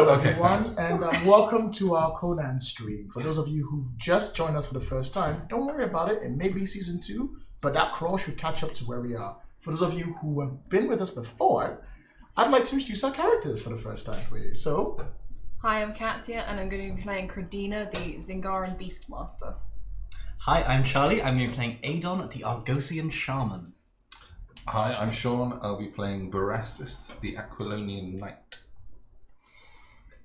Hello, everyone, and welcome to our Conan stream. For those of you who just joined us for the first time, don't worry about it. It may be season 2, but that crawl should catch up to where we are. For those of you who have been with us before, I'd like to introduce our characters for the first time for you. So, hi, I'm Katya, and I'm going to be playing Credina, the Zingaran Beastmaster. Hi, I'm Charlie. I'm going to be playing Adon, the Argosian Shaman. Hi, I'm Shaun. I'll be playing Borasis, the Aquilonian Knight.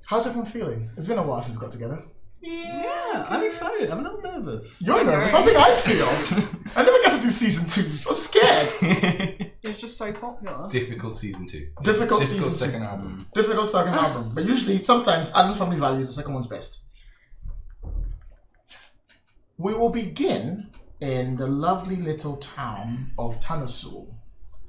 How's everyone feeling? It's been a while since we got together. Yeah, I'm excited. I'm a little nervous. You're nervous? How think I feel? I never get to do season 2, so I'm scared. It's just so popular. Difficult season 2. Difficult second album. Difficult second album. But usually, sometimes, Adam's Family Values, the second one's best. We will begin in the lovely little town of Tanasul.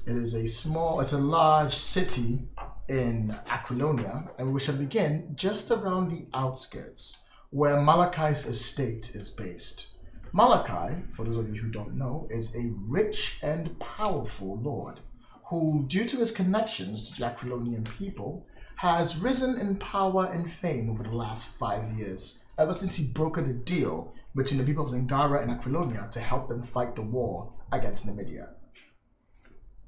It is it's a large city in Aquilonia, and we shall begin just around the outskirts, where Malachi's estate is based. Malachi, for those of you who don't know, is a rich and powerful lord who, due to his connections to the Aquilonian people, has risen in power and fame over the last 5 years, ever since he brokered a deal between the people of Zingara and Aquilonia to help them fight the war against Numidia.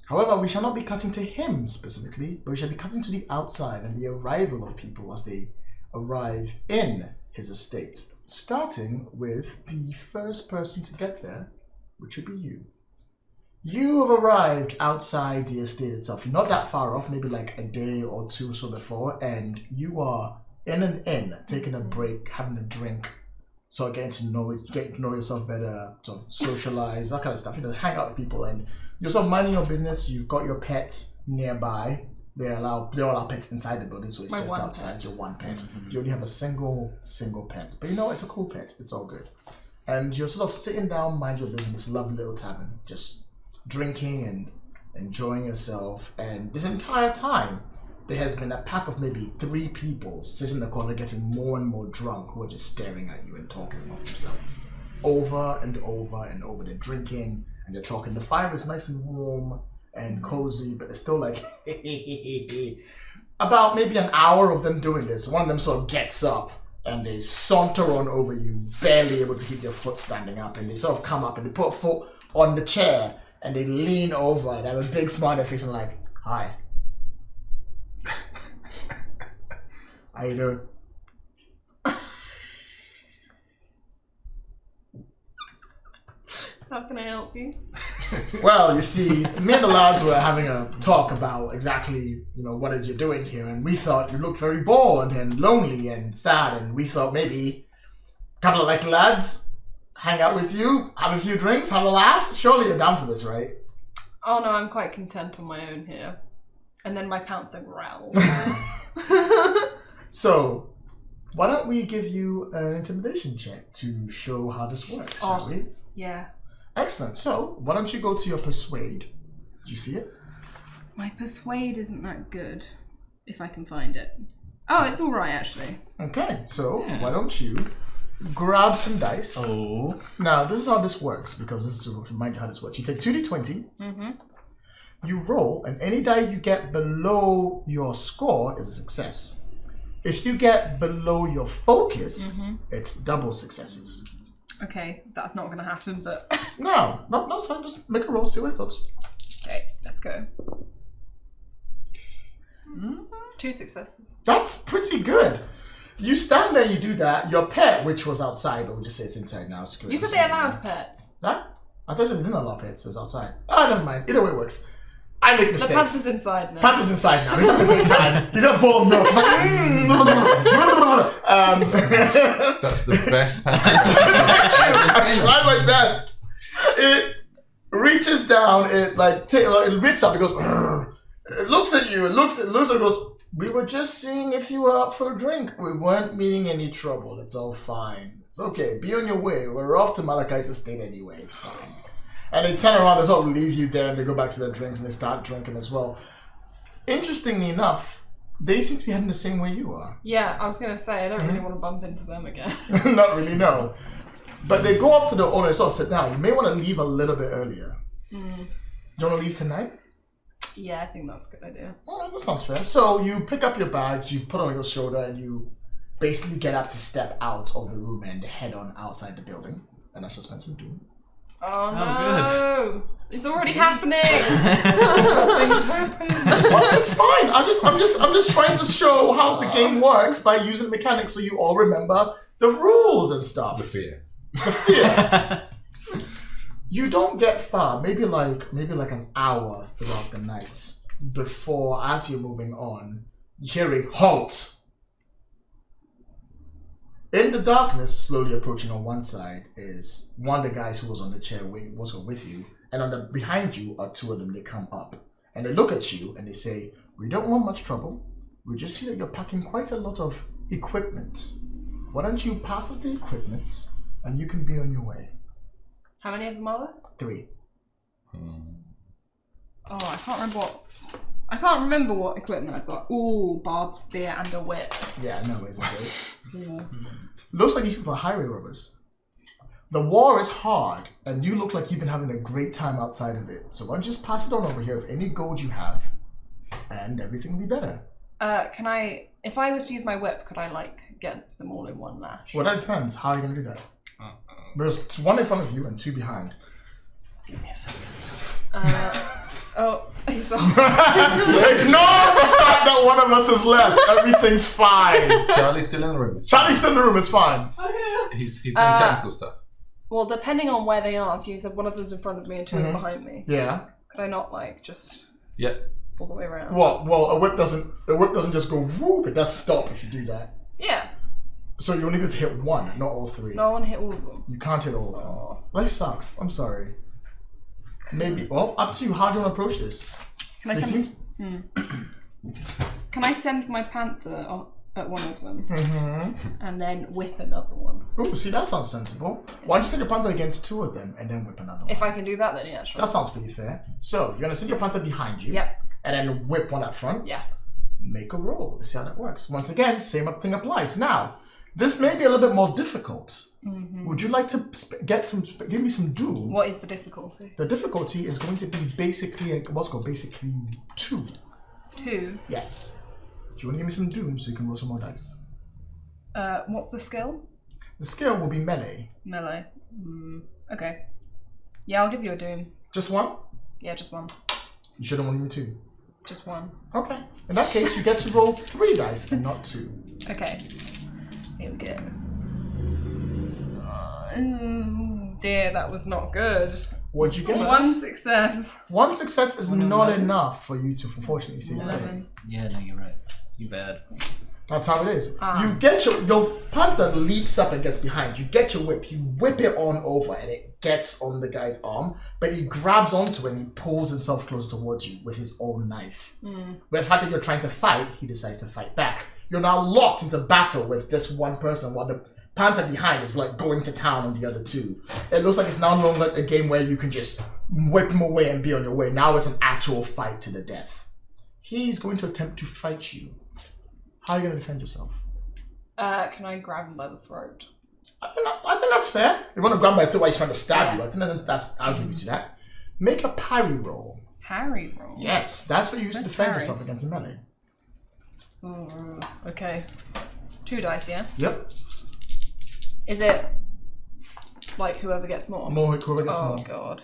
However, we shall not be cutting to him specifically, but we shall be cutting to the outside and the arrival of people as they arrive in his estate, starting with the first person to get there, which would be you. You have arrived outside the estate itself. You're not that far off, maybe like a day or two or so before, and you are in an inn, taking a break, having a drink, sort of getting to know yourself better, sort of socialize, that kind of stuff. Hang out with people, and you're sort of minding your business. You've got your pets nearby. They don't allow pets inside the building, so it's just outside. Pet. Your one pet. Mm-hmm. You only have a single pet, but it's a cool pet. It's all good. And you're sort of sitting down, mind your business, lovely little tavern, just drinking and enjoying yourself. And this entire time, there has been a pack of maybe 3 people sitting in the corner getting more and more drunk, who are just staring at you and talking amongst themselves. Over and over and over. They're drinking and they're talking. The fire is nice and warm and cozy, but it's still like, about maybe an hour of them doing this, one of them sort of gets up and they saunter on over you, barely able to keep their foot standing up, and they sort of come up and they put a foot on the chair and they lean over and have a big smile on their face and like, hi. How you doing? How can I help you? Well, you see, me and the lads were having a talk about exactly, what it is you're doing here, and we thought you looked very bored and lonely and sad, and we thought maybe a couple of like lads hang out with you, have a few drinks, have a laugh. Surely you're down for this, right? Oh no, I'm quite content on my own here. And then my panther growls. So, why don't we give you an intimidation check to show how this works, shall we? Yeah. Excellent. So, why don't you go to your persuade? Did you see it? My persuade isn't that good, if I can find it. Oh, it's alright actually. Okay, so why don't you grab some dice. Oh. Now, this is how this works, because this is to remind you how this works. You take 2d20. Mm-hmm. You roll, and any die you get below your score is a success. If you get below your focus, it's double successes. Okay, that's not going to happen, but... No, it's fine. Just make a roll, see what it looks. Okay, let's go. 2 successes. That's pretty good. You stand there, you do that. Your pet, which was outside, but we'll just say it's inside now. You said they allowed pets. Huh? I thought you didn't allow pets, so it's outside. Oh, never mind. Either way it works. I make mistakes. The panther's inside now. Panther's inside now. He's having a great time. He's got a bowl of milk. He's like, That's the best panther. I tried my best. It reaches down. It it reaches up. It goes. Rrr. It looks at you. It looks and it goes. We were just seeing if you were up for a drink. We weren't meeting any trouble. It's all fine. It's okay. Be on your way. We're off to Malachi's estate anyway. It's fine. And they turn around and sort of leave you there, and they go back to their drinks and they start drinking as well. Interestingly enough, they seem to be heading the same way you are. Yeah, I was going to say, I don't really want to bump into them again. Not really, no. But they go off to the owner and sort of sit down. You may want to leave a little bit earlier. Do you want to leave tonight? Yeah, I think that's a good idea. Oh, that sounds fair. So you pick up your bags, you put on your shoulder, and you basically get up to step out of the room and head on outside the building. And that's just Spencer doing. Oh no! good. It's already happening. Things happen. It's fine. I'm just trying to show how the game works by using mechanics so you all remember the rules and stuff. The fear. The fear. You don't get far. Maybe like an hour throughout the night before, as you're moving on, you hear a halt. In the darkness, slowly approaching on one side is one of the guys who was on the chair was with you, and on the behind you are two of them. They come up and they look at you and they say, "We don't want much trouble. We just see that you're packing quite a lot of equipment. Why don't you pass us the equipment and you can be on your way?" How many of them are there? 3. Oh, I can't remember what equipment I've got. Ooh, barbed spear and a whip. Yeah, no, isn't it? Yeah. Looks like these people are highway robbers. The war is hard, and you look like you've been having a great time outside of it. So why don't you just pass it on over here with any gold you have, and everything will be better. If I was to use my whip, could I get them all in one lash? Well, that depends. How are you going to do that? There's one in front of you and 2 behind. Give me a second. He's off. Ignore the fact that one of us is left. Everything's fine. Charlie's still in the room. Charlie's still in the room. It's fine. He's doing technical stuff. Well, depending on where they are, so you said one of them's in front of me and 2 are behind me. Yeah. Could I not just Yeah. all the way around? What? Well, a whip doesn't just go whoop. It does stop if you do that. Yeah. So you only get to hit 1, not all 3. No, I want to hit all of them. You can't hit all of them. Life sucks. I'm sorry. Maybe. Well, up to you. How do you want to approach this? Can I send? Can I send my panther at one of them and then whip another one? Ooh, see, that sounds sensible. Why don't you send your panther against 2 of them and then whip another one? If I can do that, then yeah, sure. That sounds pretty fair. So you're gonna send your panther behind you. Yep. And then whip one up front. Yeah. Make a roll. Let's see how that works. Once again, same thing applies. Now, this may be a little bit more difficult. Would you like to give me some doom? What is the difficulty? The difficulty is going to be basically 2. 2. Yes. Do you want to give me some doom so you can roll some more dice? What's the skill? The skill will be melee. Melee. Okay. Yeah, I'll give you a doom. Just 1? Yeah, just 1. You shouldn't want to give me 2. Just 1. Okay. In that case, you get to roll 3 dice and not 2. Okay. Here we go. Dear, that was not good. What'd you get? 1 success. 1 success is not enough for you to unfortunately see the day. 11. Yeah, no, you're right. You bad. That's how it is. You get your panther leaps up and gets behind. You get your whip. You whip it on over and it gets on the guy's arm. But he grabs onto it and he pulls himself closer towards you with his own knife. But the fact that you're trying to fight, he decides to fight back. You're now locked into battle with this one person while the panther behind is going to town on the other 2. It looks like it's no longer a game where you can just whip him away and be on your way. Now it's an actual fight to the death. He's going to attempt to fight you. How are you going to defend yourself? Can I grab him by the throat? I think that's fair. You want to grab him by the throat while he's trying to stab you. I think I'll give you to that. Make a parry roll. Parry roll? Yes, that's what you use to defend parry? yourself against a melee. Oh, okay. 2 dice, yeah? Yep. Is it whoever gets more? Whoever gets more. Oh god.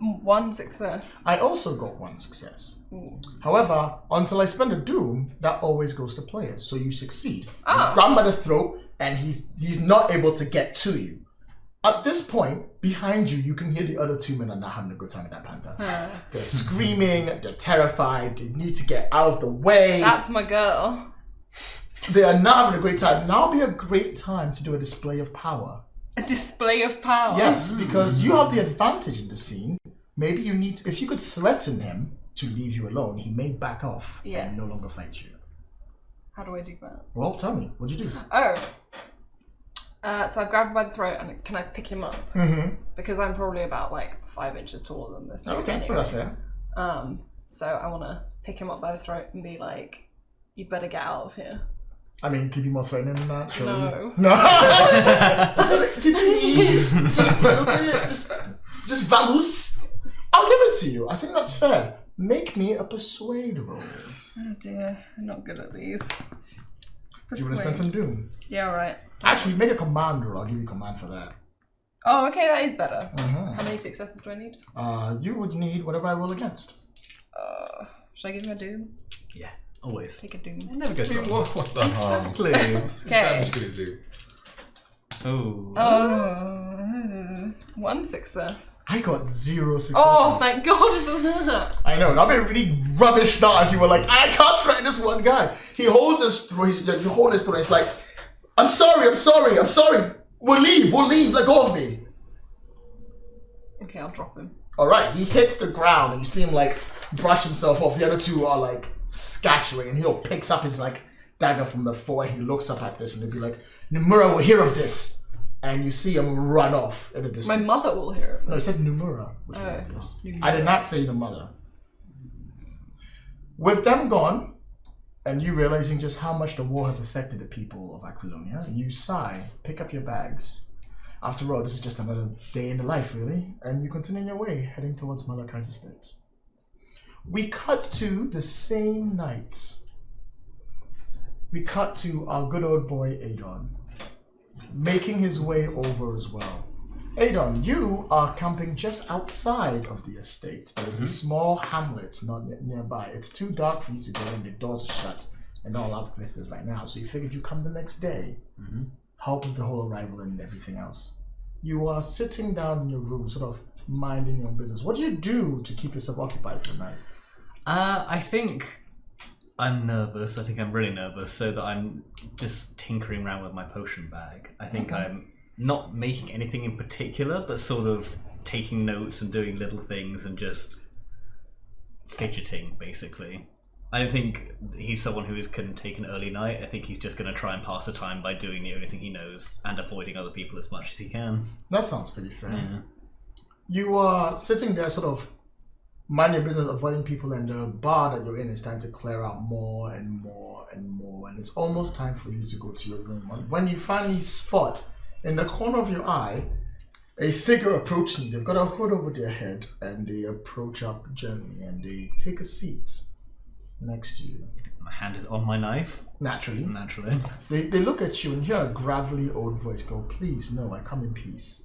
1 success. I also got 1 success. Ooh. However, until I spend a doom, that always goes to players. So you succeed. Ah. You grab him by the throat, and he's not able to get to you. At this point, behind you, you can hear the other 2 men are not having a good time with that panther. They're screaming, they're terrified, they need to get out of the way. That's my girl. They are not having a great time. Now would be a great time to do a display of power. A display of power? Yes, because you have the advantage in the scene. Maybe you need to, if you could threaten him to leave you alone, he may back off and no longer fight you. How do I do that? Well, tell me, what'd you do? So I grabbed him by the throat and can I pick him up? Because I'm probably about 5 inches taller than this dude. Okay, anyway. well, that's fair. So I want to pick him up by the throat and be like, you better get out of here. I mean, could be more threatening than that, surely. No. Did you leave? Just a little bit. Just vamoose. I'll give it to you. I think that's fair. Make me a persuade roll. Oh dear, I'm not good at these. Do you want to spend some doom? Yeah, alright. Actually, make a command roll. I'll give you command for that. Oh, okay, that is better. Mm-hmm. How many successes do I need? You would need whatever I roll against. Should I give him a doom? Yeah, always. Take a doom. It never goes wrong. What's the harm? Exactly. What Okay. damage could it do? Oh. Oh, 1 success. I got 0 successes. Oh, thank God for that. I know, that'd be a really rubbish start if you were like, I can't threaten this one guy. He holds his throat, he's holding his throat, and it's like, I'm sorry. We'll leave, let go of me. Okay, I'll drop him. Alright, he hits the ground and you see him like brush himself off. The other two are like scattering and he picks up his like dagger from the floor and he looks up at this and he'll be like, Nomura will hear of this. And you see him run off in the distance. My mother will hear it. No, he said Nomura would hear of this. I did not say the mother. With them gone, and you realizing just how much the war has affected the people of Aquilonia, you sigh, pick up your bags. After all, this is just another day in the life, really, and you continue your way, heading towards Malachi's estate. We cut to the same night. We cut to our good old boy, Adon, making his way over as well. Adon, you are camping just outside of the estate. There is a small hamlet not nearby. It's too dark for you to go in. The doors are shut and not allowed visitors right now. So you figured you'd come the next day, help with the whole arrival and everything else. You are sitting down in your room, sort of minding your own business. What do you do to keep yourself occupied for the night? I think I'm nervous. I think I'm really nervous, so that I'm just tinkering around with my potion bag. I think I'm not making anything in particular, but sort of taking notes and doing little things and just fidgeting, basically. I don't think he's someone who can take an early night. I think he's just going to try and pass the time by doing the only thing he knows and avoiding other people as much as he can. That sounds pretty fair. Yeah. You are sitting there sort of mind your business, avoiding people, and the bar that you're in is starting to clear out more and more and more, and it's almost time for you to go to your room. When you finally spot in the corner of your eye a figure approaching you, they've got a hood over their head, and they approach up gently and they take a seat next to you. My hand is on my knife. Naturally. They They look at you and hear a gravelly old voice go, "Please, no, I come in peace."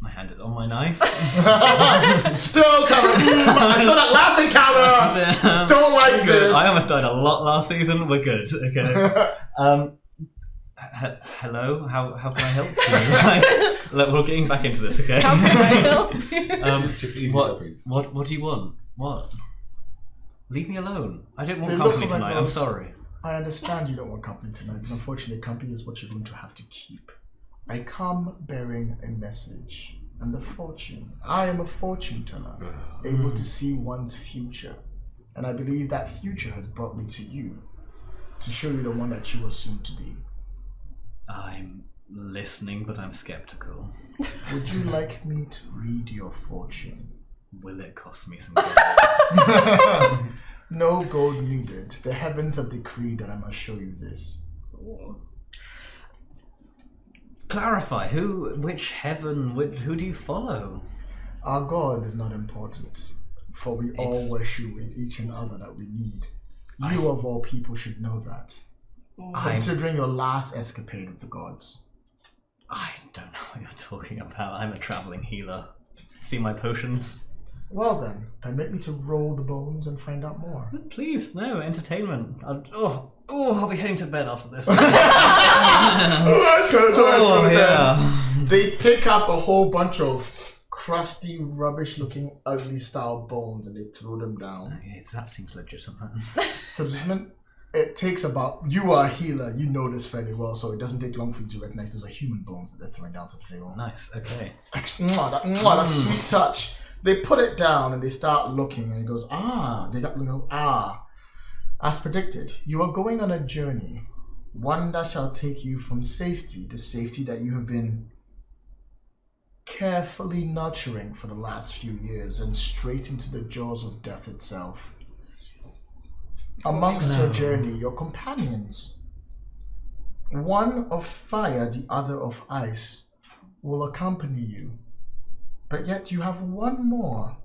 My hand is on my knife. Still coming. I saw that last encounter. Don't like Good. this. I almost died a lot last season. We're good. Okay. Hello. How can I help you? Look, we're getting back into this. Okay. How can I help you? Just easy what, topics. what do you want? What? Leave me alone. I don't want They company look like tonight. I'm those- sorry. I understand you don't want company tonight, but unfortunately, company is what you're going to have to keep. I come bearing a message and a fortune. I am a fortune teller, able to see one's future. And I believe that future has brought me to you, to show you the one that you are soon to be. I'm listening, but I'm skeptical. Would you like me to read your fortune? Will it cost me some gold? No gold needed. The heavens have decreed that I must show you this. Clarify, which heaven, who do you follow? Our God is not important, for we all worship each and other that we need. You of all people should know that. Considering your last escapade with the gods. I don't know what you're talking about. I'm a traveling healer. See my potions? Well then, permit me to roll the bones and find out more. Please, no, entertainment. I'll be heading to bed after this. They pick up a whole bunch of crusty, rubbish-looking, ugly-style bones and they throw them down. Okay, that seems legitimate. Legitimate? It takes about... You are a healer, you know this fairly well, so it doesn't take long for you to recognize those are human bones that they're throwing down to the table. Nice, okay. That sweet touch. They put it down and they start looking and it goes, As predicted, you are going on a journey, one that shall take you from safety, the safety that you have been carefully nurturing for the last few years, and straight into the jaws of death itself. Amongst your journey, your companions, one of fire, the other of ice, will accompany you. But yet you have one more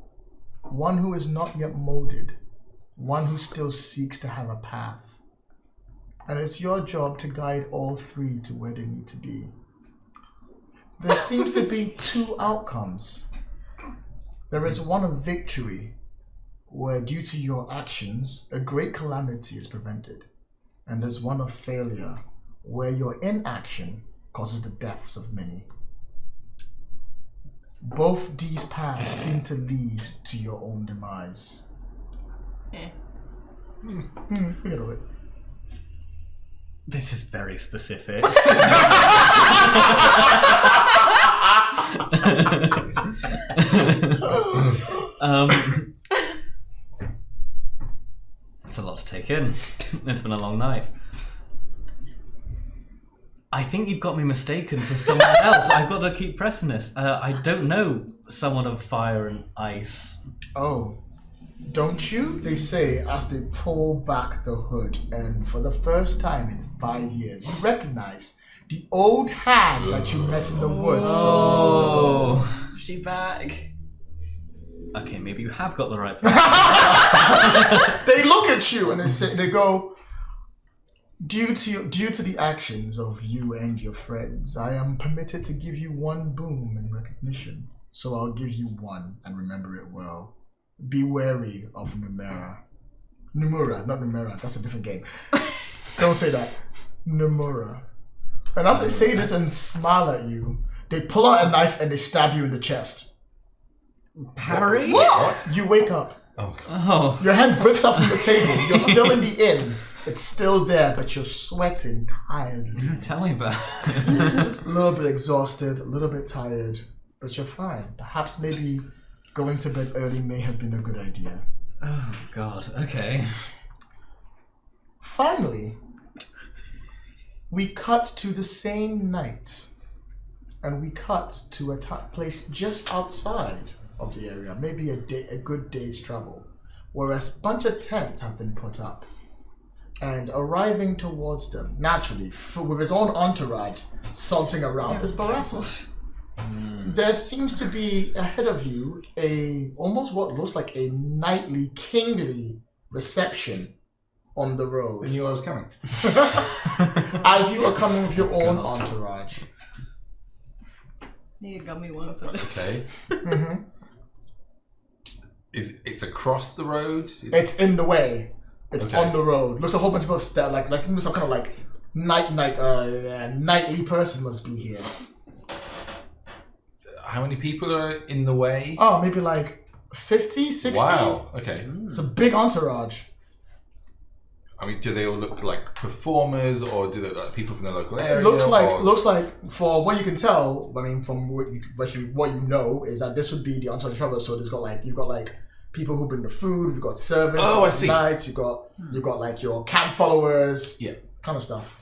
one who is not yet molded, one who still seeks to have a path. And it's your job to guide all three to where they need to be. There seems to be two outcomes. There is one of victory, where due to your actions, a great calamity is prevented. And there's one of failure, where your inaction causes the deaths of many. Both these paths seem to lead to your own demise. Forget about it. This is very specific. It's a lot to take in. It's been a long night. I think you've got me mistaken for someone else. I've got to keep pressing this. I don't know someone of fire and ice. Oh, don't you? They say as they pull back the hood, and for the first time in 5 years, you recognize the old hag that you met in the woods. Oh, she back. Okay, maybe you have got the right person. They look at you and they go, due to the actions of you and your friends, I am permitted to give you one boon in recognition. So I'll give you one and remember it well. Be wary of Numera. Numura, not Numera. That's a different game. Don't say that. Numura. And as they say this and smile at you, they pull out a knife and they stab you in the chest. Parry? What? You wake up. Oh. Your head drifts up from the table. You're still in the inn. It's still there, but you're sweating tiredly. Tell me about it. A little bit exhausted, a little bit tired, but you're fine. Perhaps maybe going to bed early may have been a good idea. Oh, God. Okay. Finally, we cut to the same night, and we cut to a place just outside of the area, maybe a good day's travel, where a bunch of tents have been put up. And arriving towards them, naturally, with his own entourage salting around, is Barassus. There seems to be ahead of you almost what looks like a knightly, kingly reception on the road. They knew I was coming. As you are coming with your own entourage. You got me one for this. Okay. It's across the road? It's in the way. It's okay. On the road. Looks a whole bunch of stuff like some kind of like knightly person must be here. How many people are in the way? Oh, maybe like 50, 60. Wow. Okay. It's a big entourage. I mean, do they all look like performers, or do they look like people from the local area? Looks like for what you can tell. I mean, from what you know is that this would be the entourage traveler. So you've got like people who bring the food. You've got servants. Oh, I see. Knights. You've got like your camp followers. Yeah. Kind of stuff.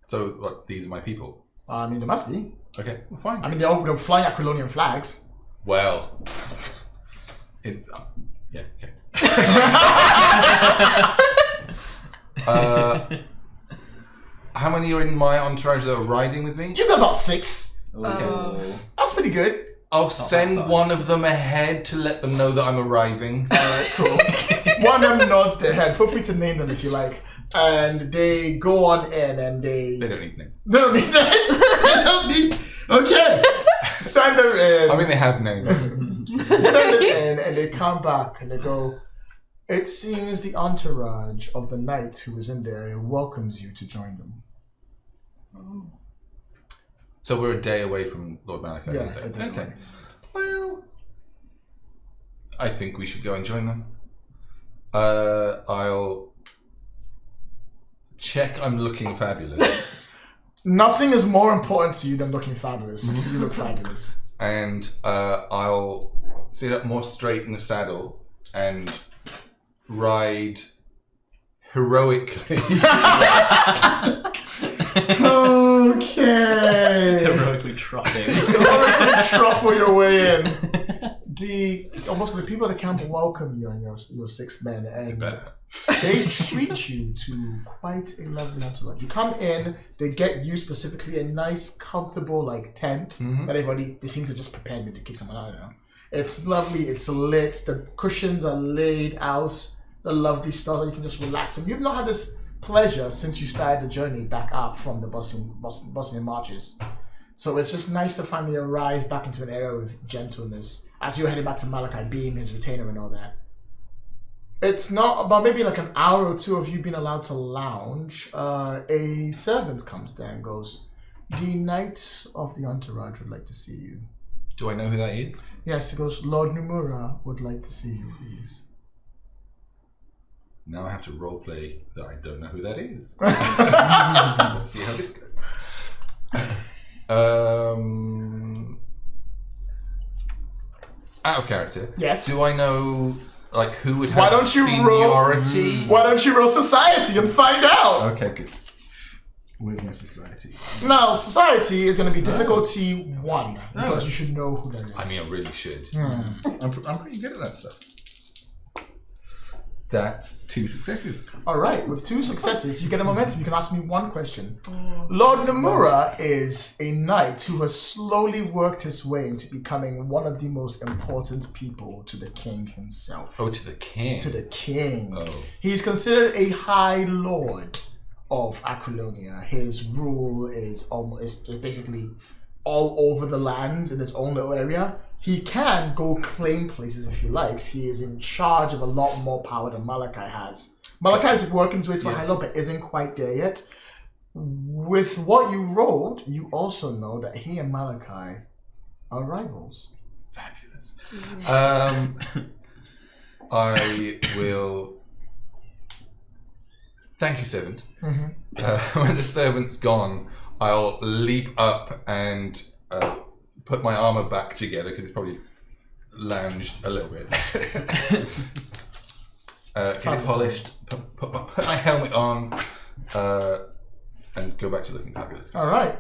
So what? These are my people. I mean, there must be. Okay. Well, fine. I mean, they're flying Aquilonian flags. Well. Yeah. Okay. How many are in my entourage that are riding with me? You've got about 6. Okay. That's pretty good. I'll send one of them ahead to let them know that I'm arriving. Alright, cool. One of them nods their head. Feel free to name them if you like. And they go on in and They don't need names. They don't need names? They don't need... Okay. Send them in. I mean, they have names. Send them in and they come back and they go, it seems the entourage of the knight who is in there welcomes you to join them. Oh. So we're a day away from Lord Malachi. Yeah, you say? a day Okay. away. Well, I think we should go and join them. I'll check I'm looking fabulous. Nothing is more important to you than looking fabulous. You look fabulous. And I'll sit up more straight in the saddle and ride heroically. Okay. Heroically trotting. Heroically truffle your way in. The people at the camp welcome you and your 6 men, and they treat you to quite a lovely entourage. You come in, they get you specifically a nice, comfortable tent that they seem to just prepare me to kick someone out. I don't know. It's lovely. It's lit. The cushions are laid out. The lovely stuff that you can just relax. And you've not had this pleasure since you started the journey back up from the Bosnian marches. So it's just nice to finally arrive back into an area with gentleness as you're heading back to Malachi, being his retainer and all that. It's not about maybe like an hour or two of you being allowed to lounge. A servant comes there and goes, "The knight of the entourage would like to see you." Do I know who that is? Yes, he goes, "Lord Nomura would like to see you, please." Now I have to roleplay that I don't know who that is. Let's see how this goes. Out of character. Yes. Do I know like who would have Why don't you seniority? Why don't you roll society and find out? Okay, good. Where's my society? Now, society is going to be difficulty 1 because you should know who that is. I mean, I really should. I'm pretty good at that stuff. That's 2 successes. All right, with 2 successes, you get a momentum. You can ask me 1 question. Lord Nomura is a knight who has slowly worked his way into becoming one of the most important people to the king himself. Oh, to the king. To the king. Oh. He's considered a high lord of Aquilonia. His rule is basically all over the lands in his own little area. He can go claim places if he likes. He is in charge of a lot more power than Malachi has. Malachi is working his way to a high lord, but isn't quite there yet. With what you rolled, you also know that he and Malachi are rivals. Fabulous. I will... Thank you, servant. When the servant's gone, I'll leap up and put my armor back together because it's probably lounged a little bit. Get it polished, put my helmet on, and go back to looking fabulous. All right.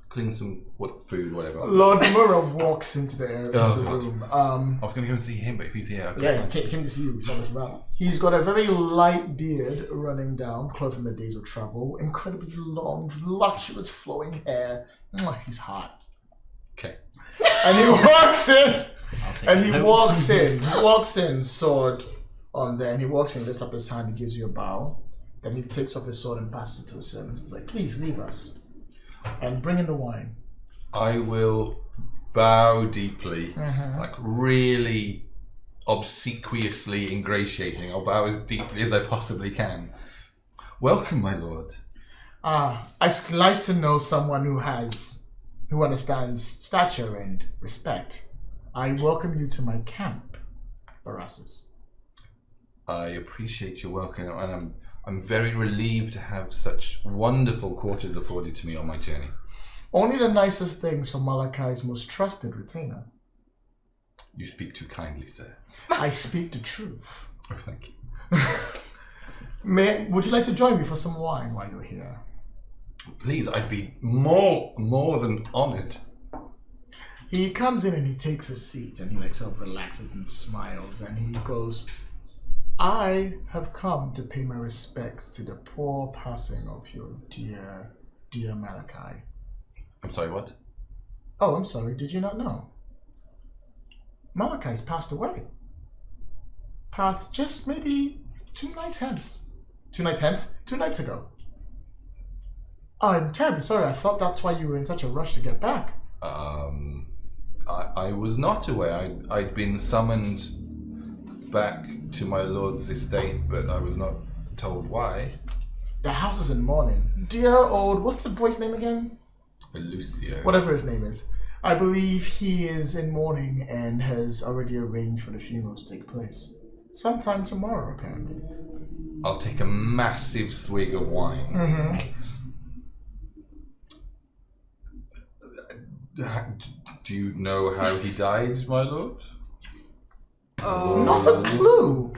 Clean some food, whatever. Lord Nomura walks into the area of the room. I was going to go and see him, but if he's here... Okay. Yeah, he came to see you. He's not messing around. He's got a very light beard running down, close from the days of travel. Incredibly long, luxurious, flowing hair. He's hot. Okay. And he walks in. He walks in, sword on there. And he walks in, lifts up his hand, he gives you a bow. Then he takes off his sword and passes it to the servant. He's like, "Please leave us. And bring in the wine." I will bow deeply, like really obsequiously ingratiating. I'll bow as deeply as I possibly can. "Welcome, my lord." It's nice to know someone who understands stature and respect. "I welcome you to my camp, Barassus." I appreciate your welcome, and I'm very relieved to have such wonderful quarters afforded to me on my journey. Only the nicest things from Malachi's most trusted retainer. You speak too kindly, sir. I speak the truth. Oh, thank you. Would you like to join me for some wine while you're here? Please, I'd be more than honored. He comes in and he takes a seat and he sort of relaxes and smiles and he goes, "I have come to pay my respects to the poor passing of your dear Malachi." I'm sorry, what? Oh, I'm sorry, did you not know? Malachi's passed away. Passed just maybe 2 nights hence. 2 nights hence? 2 nights ago. I'm terribly sorry, I thought that's why you were in such a rush to get back. I was not aware. I'd been summoned back to my lord's estate, but I was not told why. The house is in mourning. Dear old, what's the boy's name again? Lucio. Whatever his name is. I believe he is in mourning and has already arranged for the funeral to take place. Sometime tomorrow, apparently. I'll take a massive swig of wine. Do you know how he died, my lord? Oh. Not a clue.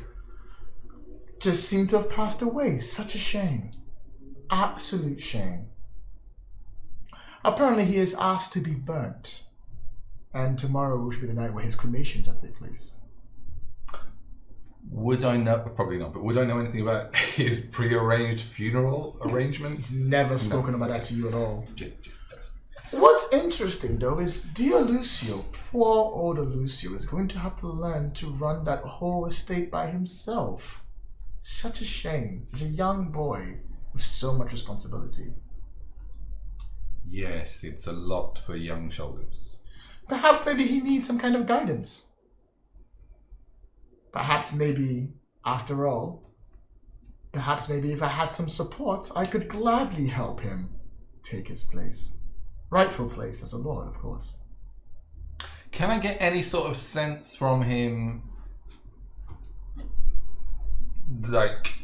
Just seemed to have passed away. Such a shame. Absolute shame. Apparently he is asked to be burnt. And tomorrow should be the night where his cremation shall take place. Would I know? Probably not, but would I know anything about his pre-arranged funeral arrangements? He's never spoken about that to you at all. Just What's interesting though is dear Lucio, poor older Lucio, is going to have to learn to run that whole estate by himself. Such a shame. He's a young boy with so much responsibility. Yes, it's a lot for young shoulders. Perhaps maybe he needs some kind of guidance. Perhaps maybe, after all, if I had some support, I could gladly help him take his place. Rightful place as a lord, of course. Can I get any sort of sense from him? Like,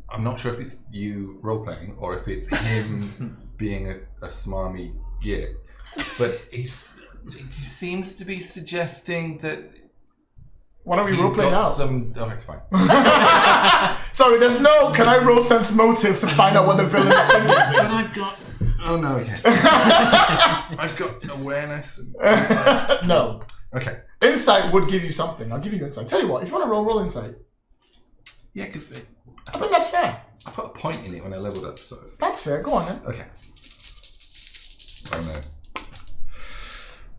I'm not sure if it's you role-playing or if it's him being a smarmy git, but he seems to be suggesting that why don't we he's roleplay got now? Okay, fine. Sorry, there's no, can I roll sense motive to find out what the villain is thinking? But I've got... Oh, no, okay. I've got awareness and insight. No. Okay. Insight would give you something. I'll give you insight. Tell you what, if you want to roll insight. Yeah, because I think that's fair. I put a point in it when I leveled up, so... That's fair. Go on then. Okay. Oh,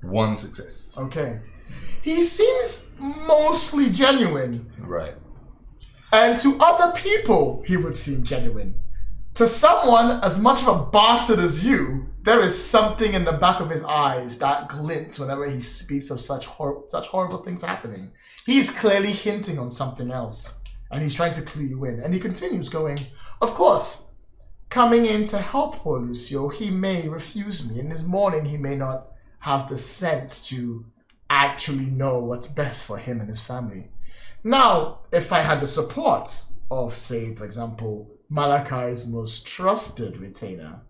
no. 1 success. Okay. He seems mostly genuine. Right. And to other people, he would seem genuine. To someone as much of a bastard as you, there is something in the back of his eyes that glints whenever he speaks of such horrible things happening. He's clearly hinting on something else. And he's trying to clue you in. And he continues going, of course, coming in to help poor Lucio, he may refuse me. In his morning, he may not have the sense to actually know what's best for him and his family. Now, if I had the support of, say, for example, Malachi's most trusted retainer,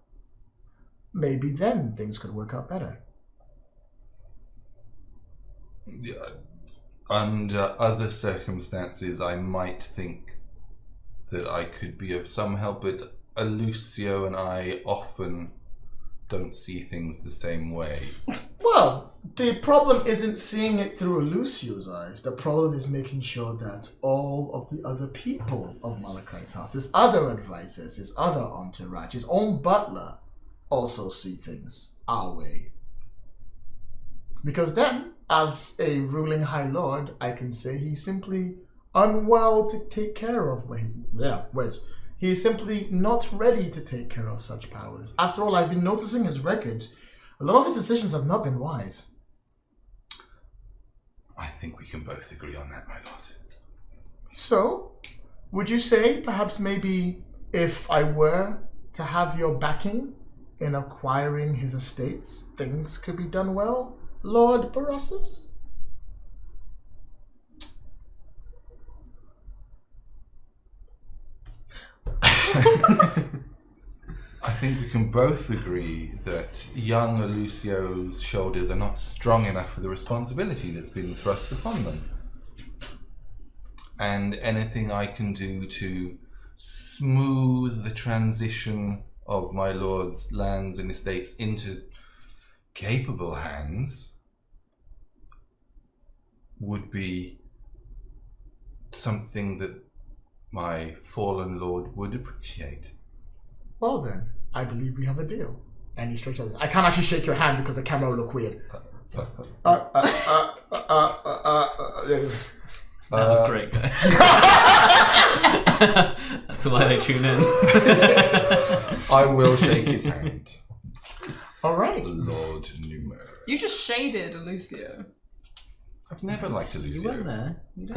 maybe then things could work out better. Yeah. Under other circumstances, I might think that I could be of some help, but Lucio and I often don't see things the same way. Well, the problem isn't seeing it through Lucio's eyes. The problem is making sure that all of the other people of Malachi's house, his other advisors, his other entourage, his own butler, also see things our way. Because then, as a ruling High Lord, I can say he's simply unwell to take care of. He's simply not ready to take care of such powers. After all, I've been noticing his records. A lot of his decisions have not been wise. I think we can both agree on that, my lord. So, would you say perhaps maybe if I were to have your backing in acquiring his estates, things could be done well, Lord Barossus? I think we can both agree that young Lucio's shoulders are not strong enough for the responsibility that's been thrust upon them. And anything I can do to smooth the transition of my lord's lands and estates into capable hands would be something that my fallen lord would appreciate. Well then, I believe we have a deal. And he stretches out his... I can't actually shake your hand because the camera will look weird. That was great, guys. That's why they tune in. I will shake his hand. All right. Lord Numer. You just shaded Lucio. I've never liked You Lucio. weren't there. You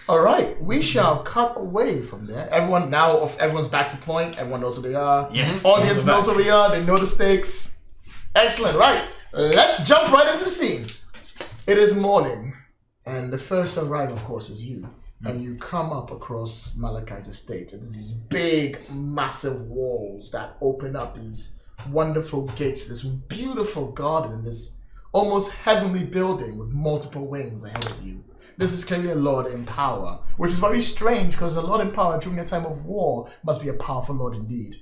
All right. We shall cut away from there. Everyone's back to point. Everyone knows who they are. Yes. Audience knows who we are. They know the stakes. Excellent. Right. Let's jump right into the scene. It is morning, and the first arrive, of course, is you. And you come up across Malachi's estate. It's these big, massive walls that open up these wonderful gates, this beautiful garden, this almost heavenly building with multiple wings ahead of you. This is clearly a lord in power, which is very strange because a lord in power during a time of war must be a powerful lord indeed.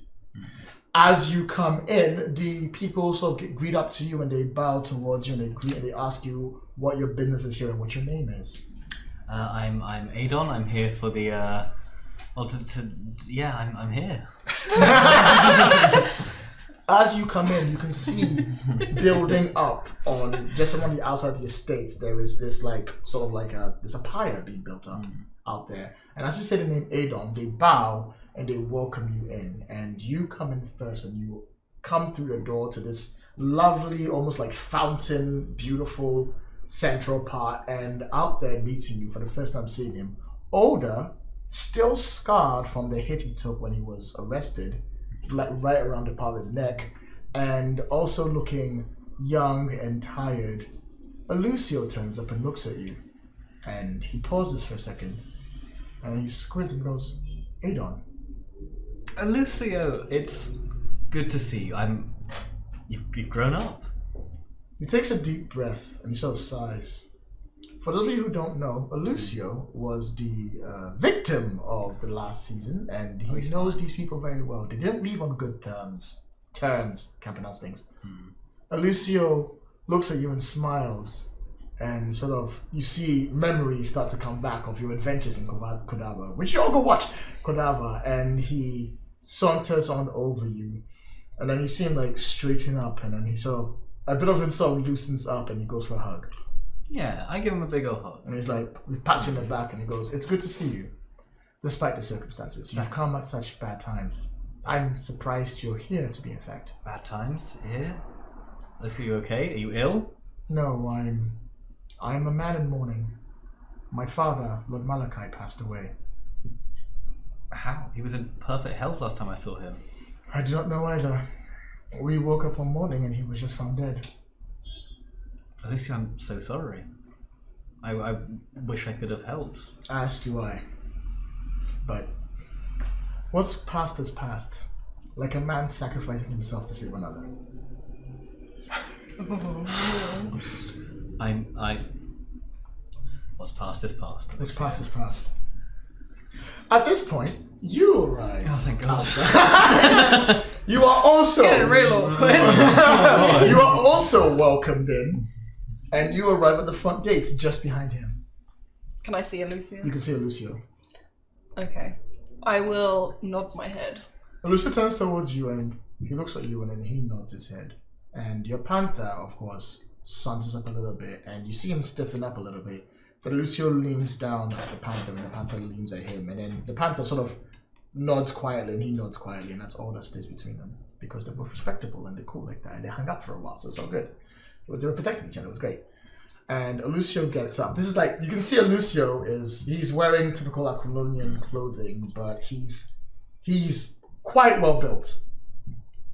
As you come in, the people sort of greet up to you and they bow towards you and they greet and they ask you what your business is here and what your name is. I'm Adon. I'm here for the Well, yeah, I'm here. As you come in, you can see building up on just on the outside of the estates. There is this there's a pyre being built up out there. And as you say the name Adon, they bow and they welcome you in. And you come in first, and you come through the door to this lovely, almost like fountain, beautiful central part. And out there meeting you for the first time seeing him, older, still scarred from the hit he took when he was arrested, like right around the part of his neck, and also looking young and tired. Lucio turns up and looks at you, and he pauses for a second, and he squints and goes, Adon. Lucio, it's good to see you. You've grown up. He takes a deep breath and he sort of sighs. For those of you who don't know, Lucio was the victim of the last season, and he knows these people very well. They didn't leave on good terms. Can't pronounce things. Lucio looks at you and smiles, and sort of, you see memories start to come back of your adventures in Kodava, which you all go watch Kodava, and he saunters on over you, and then you see him like straighten up, and then he sort of, a bit of himself loosens up, and he goes for a hug. Yeah, I give him a big old hug. And he's like, he pats you on the back and he goes, it's good to see you, despite the circumstances. You've come at such bad times. I'm surprised you're here, to be in fact. Bad times? Here? Are you okay? Are you ill? No, I'm a man in mourning. My father, Lord Malachi, passed away. How? He was in perfect health last time I saw him. I do not know either. We woke up one morning and he was just found dead. Alicia, I'm so sorry. I wish I could have helped. As do I. But what's past is past. Like a man sacrificing himself to save another. What's past is past. What's past is past. At this point, you arrive. Oh, thank God. You are also... Getting real awkward. You are also welcomed in. And you arrive at the front gates just behind him. Can I see Lucio? You can see Lucio. Okay. I will nod my head. Lucio turns towards you and he looks at you and then he nods his head. And your panther, of course, saunters up a little bit and you see him stiffen up a little bit. But Lucio leans down at the panther and the panther leans at him. And then the panther sort of nods quietly and he nods quietly, and that's all that stays between them. Because they're both respectable and they're cool like that. And they hung out for a while, so it's all good. They were protecting each other. It was great. And Lucio gets up. This is like, you can see Lucio he's wearing typical Aquilonian clothing, but he's quite well built.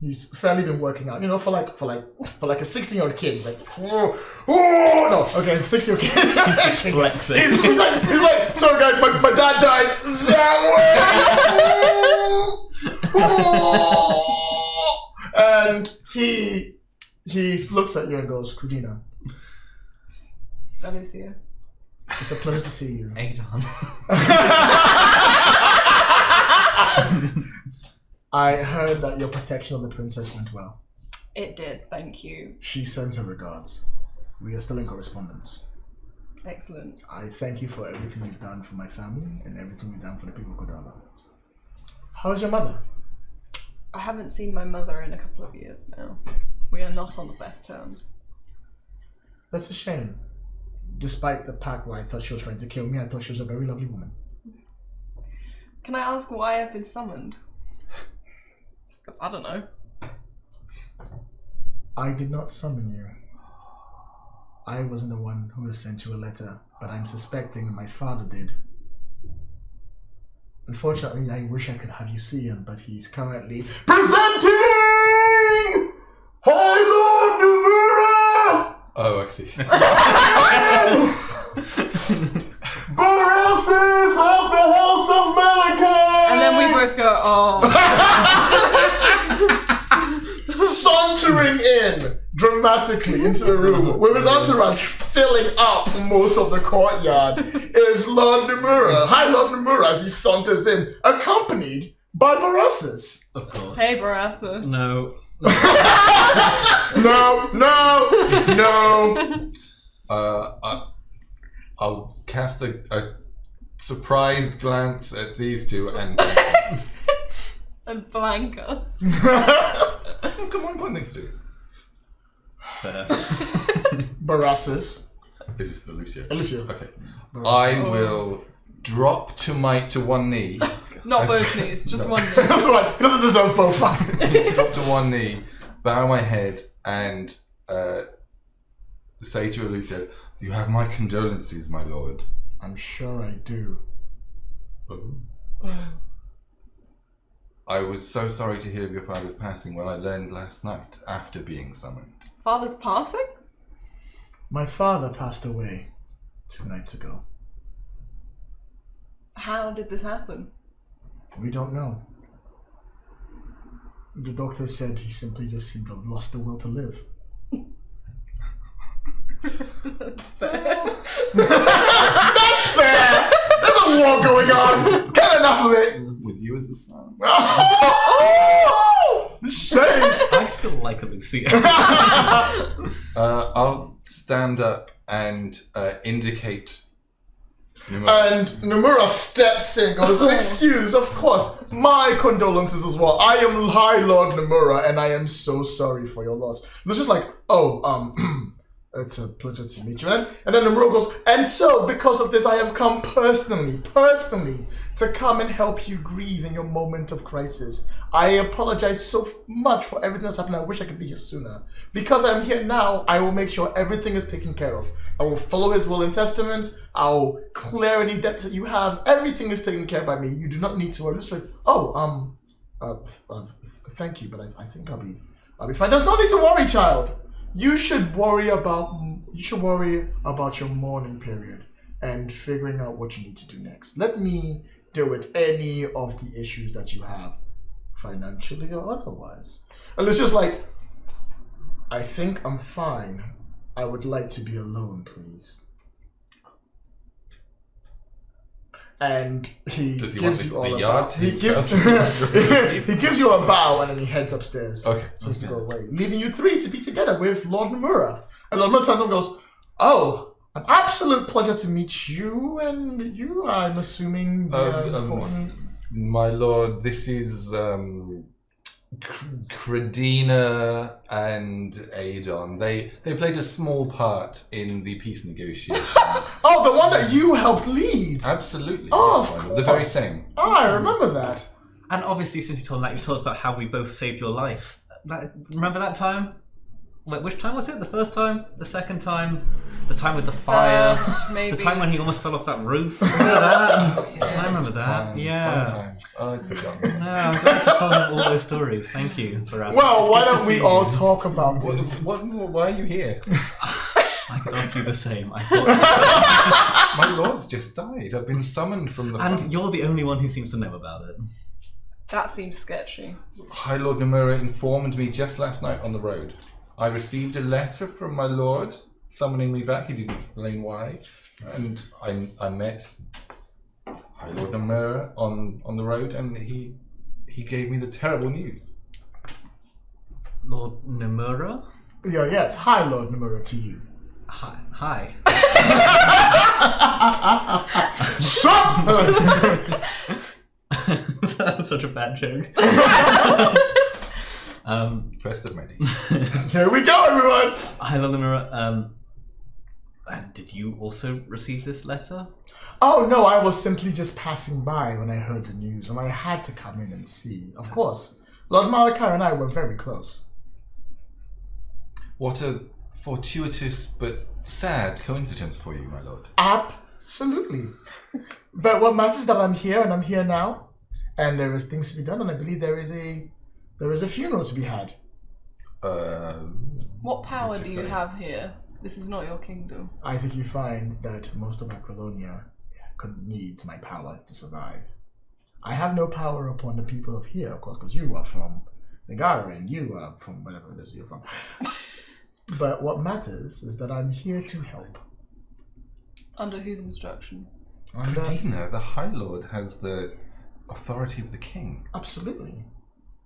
He's fairly been working out, for like a 16-year-old kid. He's like, no, okay, 16-year-old kid. He's just flexing. He's like, sorry guys, my dad died. And he looks at you and goes, Crudina. Lucio. It's a pleasure to see you. Adon. I heard that your protection of the princess went well. It did, thank you. She sends her regards. We are still in correspondence. Excellent. I thank you for everything you've done for my family and everything you've done for the people of Kodava. How's your mother? I haven't seen my mother in a couple of years now. We are not on the best terms. That's a shame. Despite the pack where I thought she was trying to kill me, I thought she was a very lovely woman. Can I ask why I've been summoned? Because I don't know. I did not summon you. I wasn't the one who sent you a letter, but I'm suspecting my father did. Unfortunately, I wish I could have you see him, but he's currently presenting High Lord Numura! Oh, I see. Barassus of the House of Malachi! And then we both go, oh. Sauntering in dramatically into the room with his entourage filling up most of the courtyard is Lord Numura, High Lord Numura, as he saunters in, accompanied by Barassus. Of course. Hey, Barassus. No. No. I'll cast a surprised glance at these two and... And blank us. Oh, come on, one things to do. Fair. Barassus. Is this the Lucio? Lucio. Okay. Barassus. I will drop to one knee. Not both knees, just one knee. That's why he doesn't deserve both. Drop to one knee, bow my head, and say to Lucio, "You have my condolences, my lord." I'm sure I do. Oh. I was so sorry to hear of your father's passing when I learned last night after being summoned. Father's passing? My father passed away 2 nights ago. How did this happen? We don't know. The doctor said he simply just seemed to have lost the will to live. That's fair. That's fair! There's a war going on! It's got enough of it! With you as a son. Oh! The shame! I still like a Lucy. I'll stand up and indicate. And Nomura steps in, goes, "Excuse, of course, my condolences as well. I am High Lord Nomura, and I am so sorry for your loss." It's just like, it's a pleasure to meet you. And then Nomura goes, "And so, because of this, I have come personally, to come and help you grieve in your moment of crisis. I apologize so much for everything that's happened. I wish I could be here sooner. Because I'm here now, I will make sure everything is taken care of. I will follow his will and testament. I'll clear any debts that you have. Everything is taken care of by me. You do not need to worry." It's like, thank you, but I think I'll be fine. There's no need to worry, child. You should worry about your mourning period and figuring out what you need to do next. Let me deal with any of the issues that you have, financially or otherwise. And it's just like, I think I'm fine. I would like to be alone, please. And he gives you all a bow. He gives you a bow and then he heads upstairs. Okay. So to go away, leaving you 3 to be together with Lord Nomura. And Lord Nomura turns and goes, "Oh, an absolute pleasure to meet you. And you, I'm assuming, important." My lord, this is Credina and Adon. They played a small part in the peace negotiations. Oh, the one that you helped lead. Absolutely. Oh, yes, of the very course. same. Oh, I remember that. And obviously, since you told that, you told us about how we both saved your life. Remember that time? Wait, which time was it? The first time? The second time? The time with the fire? Maybe. The time when he almost fell off that roof? Remember that? I remember that. Fun Yeah. times. Oh, I'd forgotten. No, I'm glad you told them all those stories. Thank you for asking. Well, It's why good to don't we see all you. talk about this? Why are you here? I could ask you the same. I thought. My lord's just died. I've been summoned from the And front. you're the only one who seems to know about it. That seems sketchy. High Lord Nomura informed me just last night on the road. I received a letter from my lord summoning me back. He didn't explain why. And I met High Lord Nomura on the road, and he gave me the terrible news. Lord Nomura? Yeah, yes. Hi, Lord Nomura, to you. Hi. That was such a bad joke. First of many. Here we go, everyone. Hi, Lord Nomura. And did you also receive this letter? Oh, no, I was simply just passing by when I heard the news, and I had to come in and see. Of course, Lord Malachi and I were very close. What a fortuitous but sad coincidence for you, my lord. Absolutely. But what matters is that I'm here, and I'm here now, and there is things to be done, and I believe there is a funeral to be had. What power do you have here? This is not your kingdom. I think you find that most of Aquilonia needs my power to survive. I have no power upon the people of here, of course, because you are from Negara and you are from wherever it is you're from. But what matters is that I'm here to help. Under whose instruction? Credina, the High Lord, has the authority of the king. Absolutely.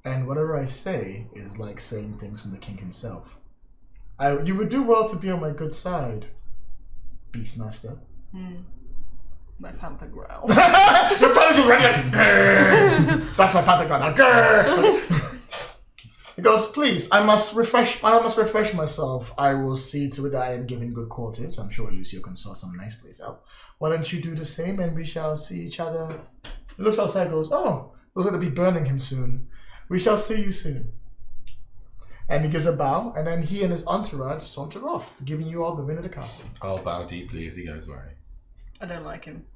And whatever I say is like saying things from the king himself. You would do well to be on my good side, Beastmaster. My panther growl. Your panther's just ready like, grrr. That's my panther growl now. Grrr. He goes, please, I must refresh myself. I will see to it that I am given good quarters. I'm sure Lucio can sort some nice place out. Why don't you do the same and we shall see each other. He looks outside and goes, oh, those are going to be burning him soon. We shall see you soon. And he gives a bow, and then he and his entourage saunter off, giving you all the wind of the castle. I'll bow deeply as he goes away. I don't like him.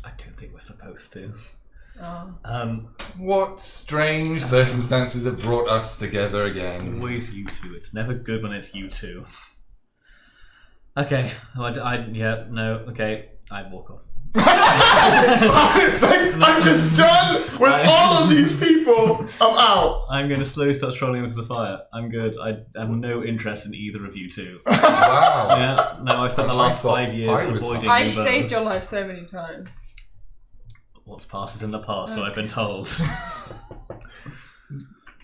I don't think we're supposed to. Oh. What strange circumstances have brought us together again? Always you two. It's never good when it's you two. Okay. Okay. I walk off. I'm just done with all of these people. I'm out. I'm going to slowly start strolling into the fire. I'm good. I have no interest in either of you two. Wow. Yeah. No, I've spent the last 5 years avoiding I you both. saved your life so many times. What's past is in the past, so I've been told.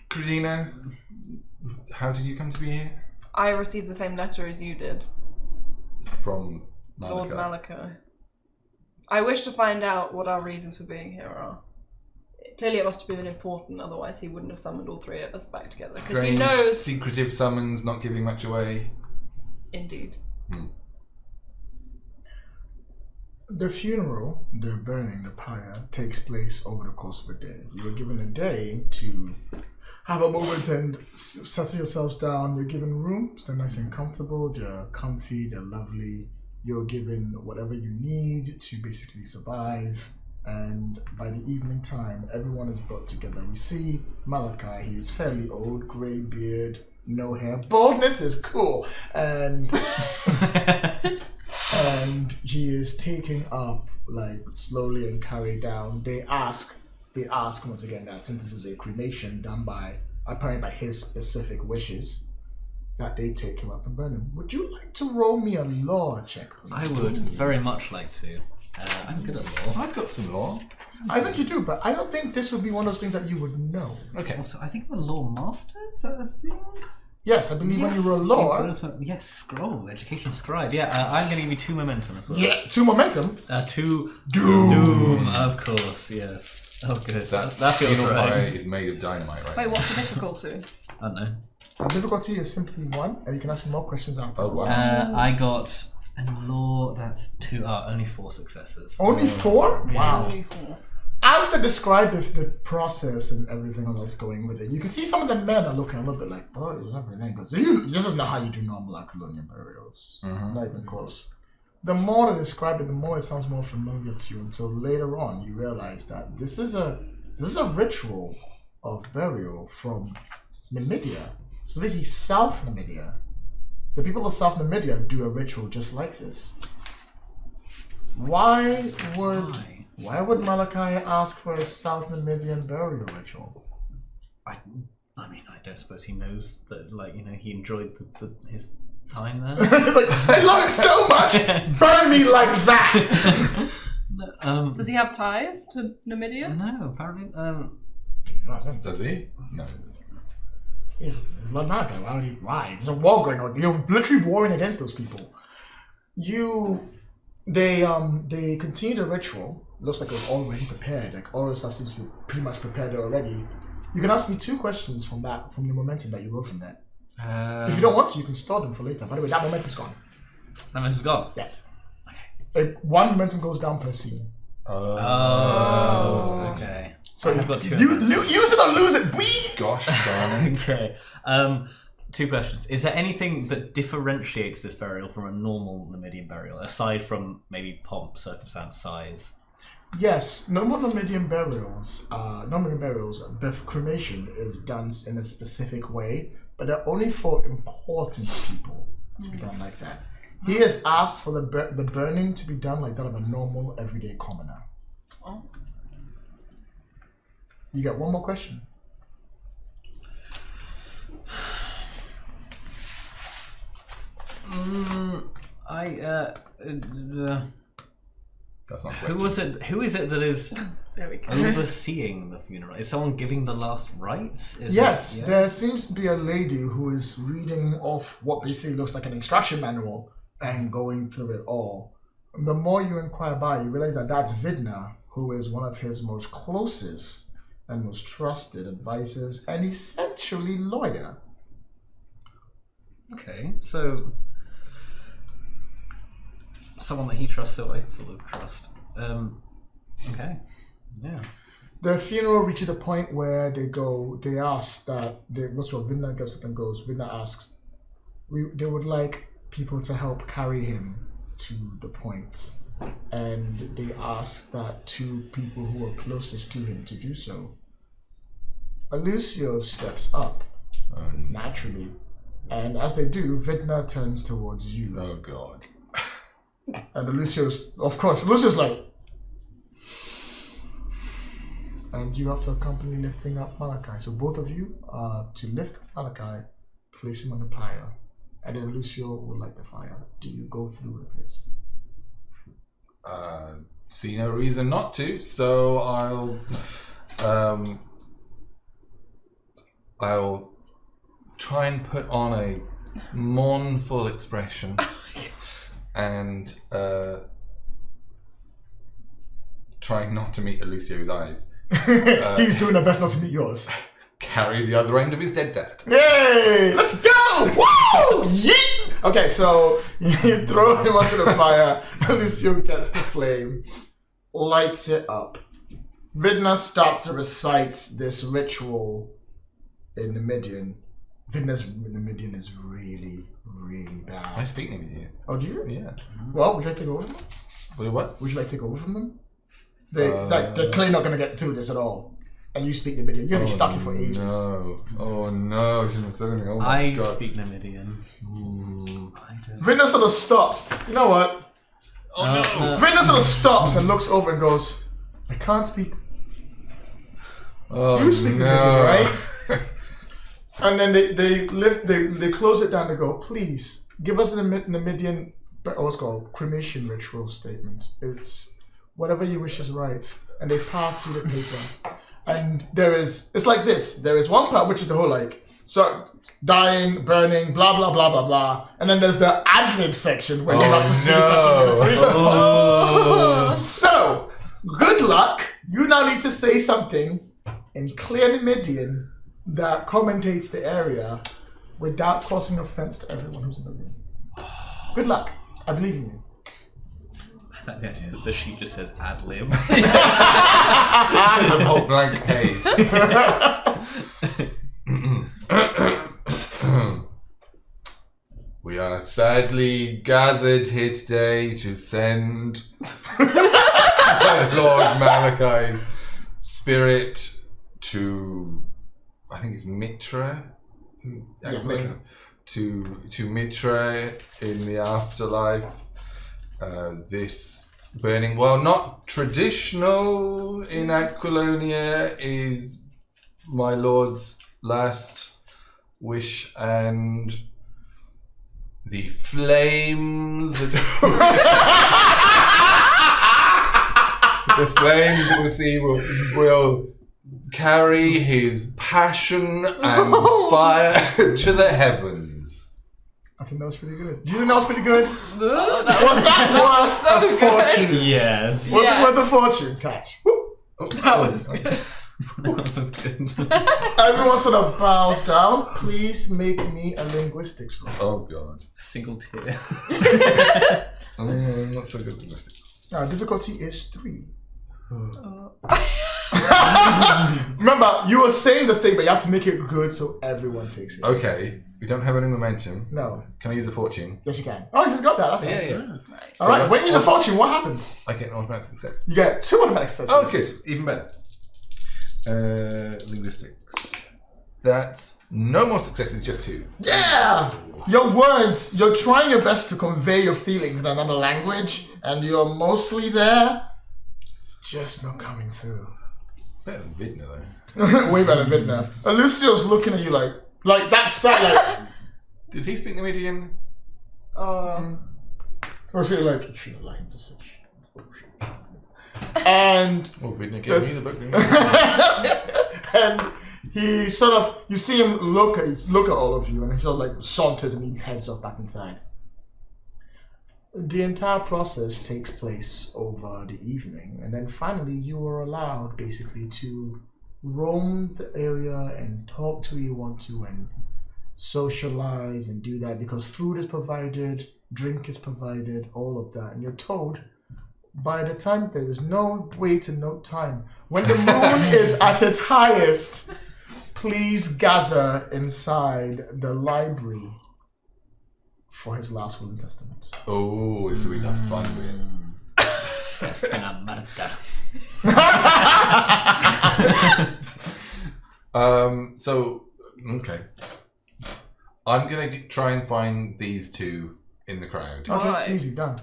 Credina, how did you come to be here? I received the same letter as you did. From Malachi. Lord Malachi. I wish to find out what our reasons for being here are. Clearly it must have been important, otherwise he wouldn't have summoned all three of us back together. Because he Strange, knows... secretive summons, not giving much away. Indeed. The funeral, the burning, the pyre, takes place over the course of a day. You are given a day to have a moment and settle yourselves down. You're given rooms, they're nice and comfortable, they're comfy, they're lovely. You're given whatever you need to basically survive. And by the evening time, everyone is brought together. We see Malachi, he is fairly old, grey beard, no hair. Baldness is cool. And and he is taken up like slowly and carried down. They ask once again that since this is a cremation done by apparently by his specific wishes, that they take him up and burn him. Would you like to roll me a law check, please? I would very much like to. I'm good at law. I've got some law. I think you do, but I don't think this would be one of those things that you would know. Okay. Also, I think I'm a law master. Is that a thing? Yes, I believe when you roll law. Yes, scroll, education scribe. Yeah, I'm going to give you 2 momentum as well. Yeah, 2 momentum. 2 Doom. of course, yes. Oh, good. That feels funeral right. pyre is made of dynamite, right? Wait, what's the difficulty? I don't know. Our difficulty is simply 1, and you can ask me more questions after. Oh, wow. I got in law. That's 2. Only 4 successes. Only 4? Wow. Only 4. As they describe the process and everything that's going with it, you can see some of the men are looking a little bit like, bro, it's not very nice. This is not how you do normal Acrolonian burials. Not even close. The more they describe it, the more it sounds more familiar to you until later on you realize that this is a ritual of burial from Numidia. So basically South Numidia. The people of South Numidia do a ritual just like this. Why would Malachi ask for a South Numidian burial ritual? I mean, I don't suppose he knows that, like, you know, he enjoyed his time there. It's like, I love it so much! Burn me like that! Does he have ties to Numidia? No, apparently. Does he? No. He's not Malachi. Why would he? Why? There's a war going on. You're literally warring against those people. They continue the ritual. Looks like it's already prepared. Like all the stuff seems to be pretty much prepared already. You can ask me 2 questions from the momentum that you wrote from that. If you don't want to, you can store them for later. By the way, that momentum's gone. That momentum's gone? Yes. Okay. 1 momentum goes down per scene. Oh. Okay. So I've got 2. Use it or lose it, please. Gosh darn it. Okay. 2 questions. Is there anything that differentiates this burial from a normal Numidian burial, aside from maybe pomp, circumstance, size? Yes, normal Numidian burials, cremation is done in a specific way, but they're only for important people to be done like that. He has asked for the burning to be done like that of a normal, everyday commoner. Oh. You got 1 more question. That's not a Who question. is it that is There we go. overseeing the funeral? Is someone giving the last rites? Yes, there seems to be a lady who is reading off what basically looks like an instruction manual and going through it all. the more you inquire about it, you realize that that's Vidna, who is one of his most closest and most trusted advisors, and essentially lawyer. Okay, so someone that he trusts, so I sort of trust. Okay, yeah. The funeral reaches a point where they ask that, most of Vidna gets up and goes, Vidna asks, they would like people to help carry him to the point. And they ask that 2 people who are closest to him to do so. Lucio steps up, naturally. And as they do, Vidna turns towards you. Oh God. And Lucio's like, and you have to accompany lifting up Malachi. So both of you are to lift Malachi, place him on the pyre, and then Lucio will light the fire. Do you go through with this? See no reason not to, so I'll try and put on a mournful expression and trying not to meet Lucio's eyes. He's doing the best not to meet yours. Carry the other end of his dead dad. Yay! Let's go! Woo! Yeet! Okay, so you throw him onto the fire, and Lucio gets the flame, lights it up. Vidna starts to recite this ritual in Numidian. Vidna's Numidian is really, really bad. I speak Numidian. Oh, do you? Yeah. Well, would you like to take over from them? What? Would you like to take over from them? They're clearly not going to get through this at all. And you speak Numidian. You're going to be stuck here for ages. No. Oh no. She didn't say anything. Oh my I God. speak Numidian. Vidna sort of stops. You know what? Oh no. Vidna sort of stops and looks over and goes, I can't speak. Oh You speak no. Numidian, right? And then they close it down. They go, please give us the Numidian, what's called cremation ritual statement. It's whatever you wish is right. And they pass you the paper. And it's like this. There is one part which is the whole so dying, burning, blah blah blah blah blah. And then there's the ad-lib section where you have to say something in between. Oh. So good luck. You now need to say something in clear Numidian that commentates the area without causing offense to everyone who's in the room. Good luck. I believe in you. I like the idea that the sheet just says ad lib. The whole blank page. We are sadly gathered here today to send Lord Malachi's spirit to, I think it's Mitra. Yeah, Mitra. To Mitra in the afterlife. This burning, while not traditional in Aquilonia, is my lord's last wish, and the flames the flames in the sea will carry his passion and fire to the heavens. I think that was pretty good. Do you think that was pretty good? That Was that worth a fortune? Yes. Was it worth a fortune? Catch. That was good. That was good. Everyone sort of bows down. Please make me a linguistics roll. Oh god. A single tear. I'm not so good at linguistics. Difficulty is 3. Remember, you were saying the thing, but you have to make it good so everyone takes it. Okay, we don't have any momentum. No. Can I use a fortune? Yes, you can. Oh, you just got that. That's nice. Yeah. Nice. All right, that's when you use a fortune, what happens? I get an automatic success. You get 2 automatic successes. Oh, good. Even better. Linguistics. That's no more successes, just 2. Yeah! Your words, you're trying your best to convey your feelings in another language, and you're mostly there. It's just not coming through. Better than Vidna, though. Way better than Vidna. And Lucio's looking at you like that's sad, Does he speak Numidian? or so you're like, you should have lied to such. And Well, Vidna gave me the book, didn't he? and he sort of, you see him look at all of you, and he sort of saunters and he heads off back inside. The entire process takes place over the evening, and then finally you are allowed basically to roam the area and talk to who you want to and socialize and do that because food is provided, drink is provided, all of that. And you're told by the time there is no way to note time. When the moon is at its highest, please gather inside the library for his last will and testament. Oh, so we can have fun with it. That's pena Marta. Okay. I'm gonna try and find these two in the crowd. Okay, Why? easy, done.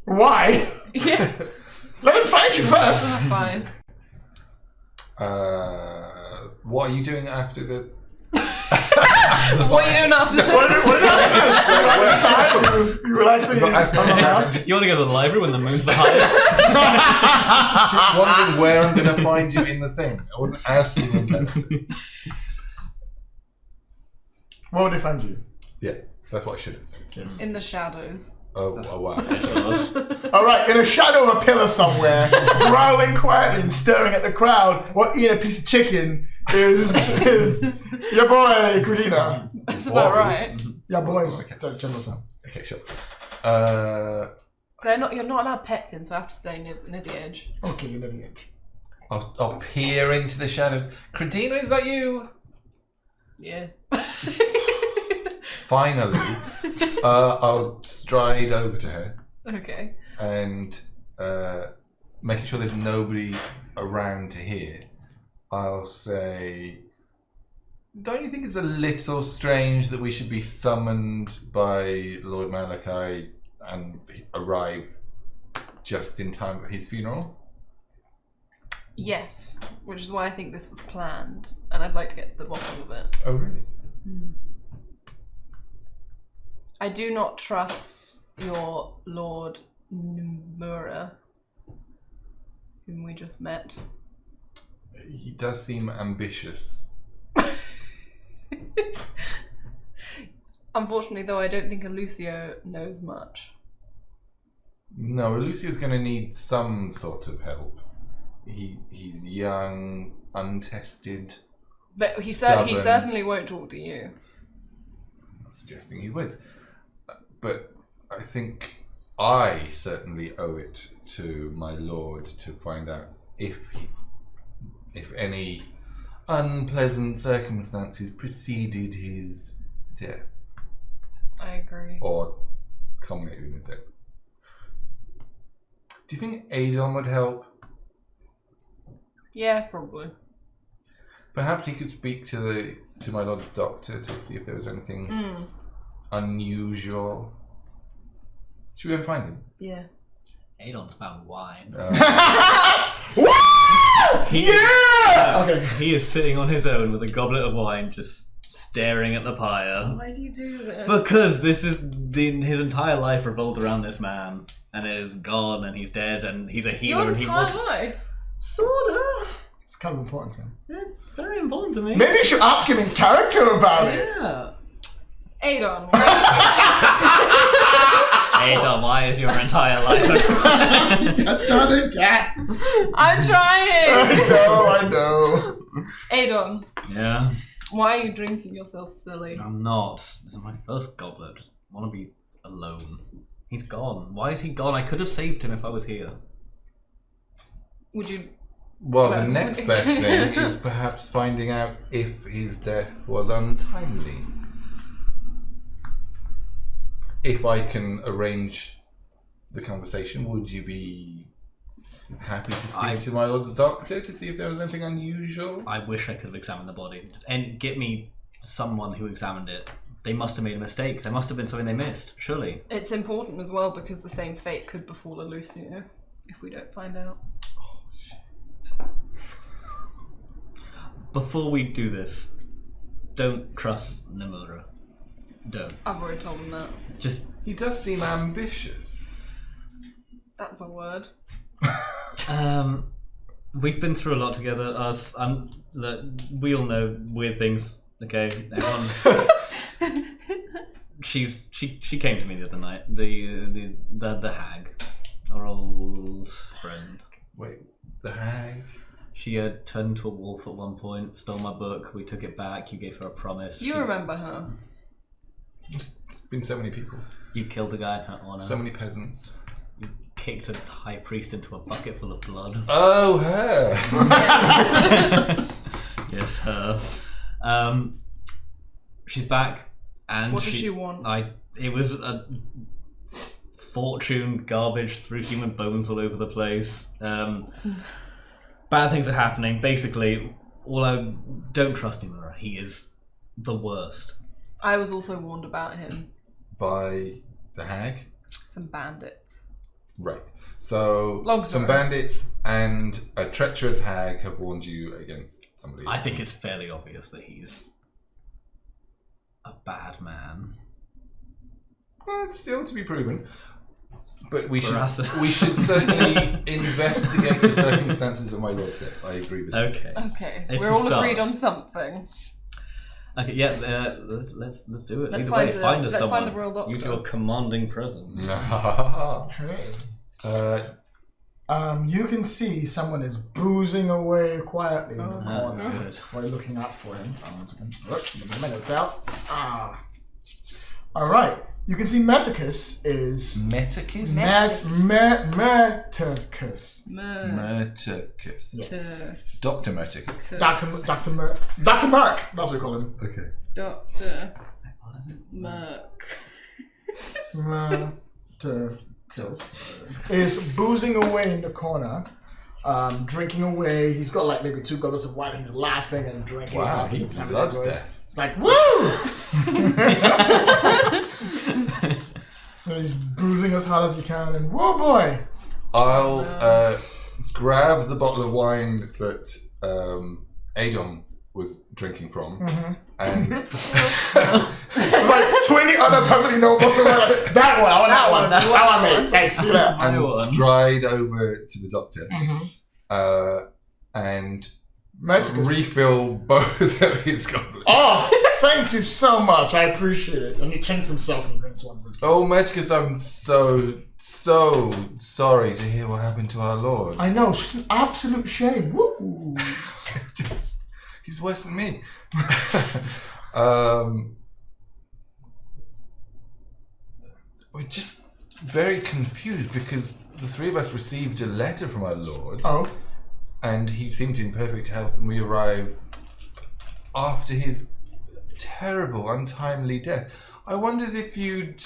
Why? Yeah. Let him find you first! Fine. What are you doing after the... What are you doing after this? What is you relaxing? Not asking me now. You want to go to the library when the moon's the highest? Just wondering where I'm going to find you in the thing. I wasn't asking in character. Where would they find you? Yeah, that's what I should have said. Yes. In the shadows. Oh wow. Alright, in a shadow of a pillar somewhere, growling quietly and staring at the crowd while eating a piece of chicken is your boy, Christina. That's about Whoa. right. Your boy's Okay. general time. Okay, sure. You're not allowed pets in, so I have to stay near the edge. Okay, you're near the edge. I'll peer into the shadows. Credina, is that you? Yeah. Finally, I'll stride over to her Okay. and making sure there's nobody around to hear. I'll say, don't you think it's a little strange that we should be summoned by Lord Malachi and arrive just in time for his funeral? Yes, which is why I think this was planned, and I'd like to get to the bottom of it. Oh, really? I do not trust your Lord Nomura, whom we just met. He does seem ambitious. Unfortunately, though, I don't think Lucio knows much. No, Lucio's going to need some sort of help. He's young, untested. But he Stubborn. certainly won't talk to you. I'm not suggesting he would. But I think I certainly owe it to my lord to find out if any unpleasant circumstances preceded his death I agree. or culminated with it. Do you think Adon would help? Yeah, probably. Perhaps he could speak to my lord's doctor to see if there was anything unusual. Should we go and find him? Yeah. Adon's found wine. Okay. He is sitting on his own with a goblet of wine, just staring at the pyre. Why do you do this? Because this is his entire life revolved around this man, and it is gone, and he's dead, and he's a healer, Your and he entire was life? sorta. It's kind of important to him. It's very important to me. Maybe you should ask him in character about it. Yeah. Adon. Adon, why is your entire life? Another cat. I'm trying! I know. Adon, Yeah. why are you drinking yourself silly? I'm not. This is my first goblet. Just want to be alone. He's gone. Why is he gone? I could have saved him if I was here. Would you... Well, the Well, next best thing is perhaps finding out if his death was untimely. If I can arrange the conversation, would you be happy to speak to my lord's doctor to see if there was anything unusual? I wish I could have examined the body. And get me someone who examined it. They must have made a mistake. There must have been something they missed, surely. It's important as well because the same fate could befall a Lucio if we don't find out. Before we do this, don't trust Nomura. Don't. I've already told him that. Just He does seem ambitious. That's a word. we've been through a lot together. Us, we all know weird things. Okay, everyone. she came to me the other night. The hag, our old friend. Wait, the hag? She turned into a wolf at one point, stole my book. We took it back. You gave her a promise. You remember her? It's been so many people. You killed a guy in her honor. So many peasants. You kicked a high priest into a bucket full of blood. Oh, her! Yes, her. She's back, and What does she want? It was a fortune garbage, threw human bones all over the place. Bad things are happening. Basically, don't trust him, Laura. He is the worst. I was also warned about him. By the hag? Some bandits. Right. So, Long some story. bandits and a treacherous hag have warned you against somebody. I think it's fairly obvious that he's a bad man. Well, it's still to be proven. But we Veracity. should certainly investigate the circumstances of my lord's death. I agree with you. Okay. Okay, It's we're a all start. agreed on something. Okay. Yeah. Let's do it. Let's Either find way, the- find us let's someone. find the royal doctor. Use your commanding presence. Hey. You can see someone is boozing away quietly in the Oh, corner good. while you're looking out for him. One second. Get my notes out. All right. You can see Meticus is Meticus? Meticus. Meticus. Yes. Dr. Meticus. Dr. Merc. That's what we call him. Okay. Dr. Merc. Meticus is boozing away in the corner, drinking away. He's got like maybe 2 gobblets of wine. He's laughing and drinking. Wow, and he he's having loves a voice. death. It's like, woo! And he's boozing as hard as he can, and whoa, boy! I'll grab the bottle of wine that Adon was drinking from, and It's like 20 other perfectly normal bottles of wine. That one, I want that one. That one, mate. Thanks, see that. and one. stride over to the doctor and Meticus. refill both of his goblets. Oh, thank you so much. I appreciate it. And he chinks himself and drinks one. Oh, Meticus, I'm so sorry to hear what happened to our lord. I know, it's an absolute shame. Woo! He's worse than me. We're just very confused because the 3 of us received a letter from our lord. Oh. And he seemed in perfect health, and we arrive after his terrible, untimely death. I wondered if you'd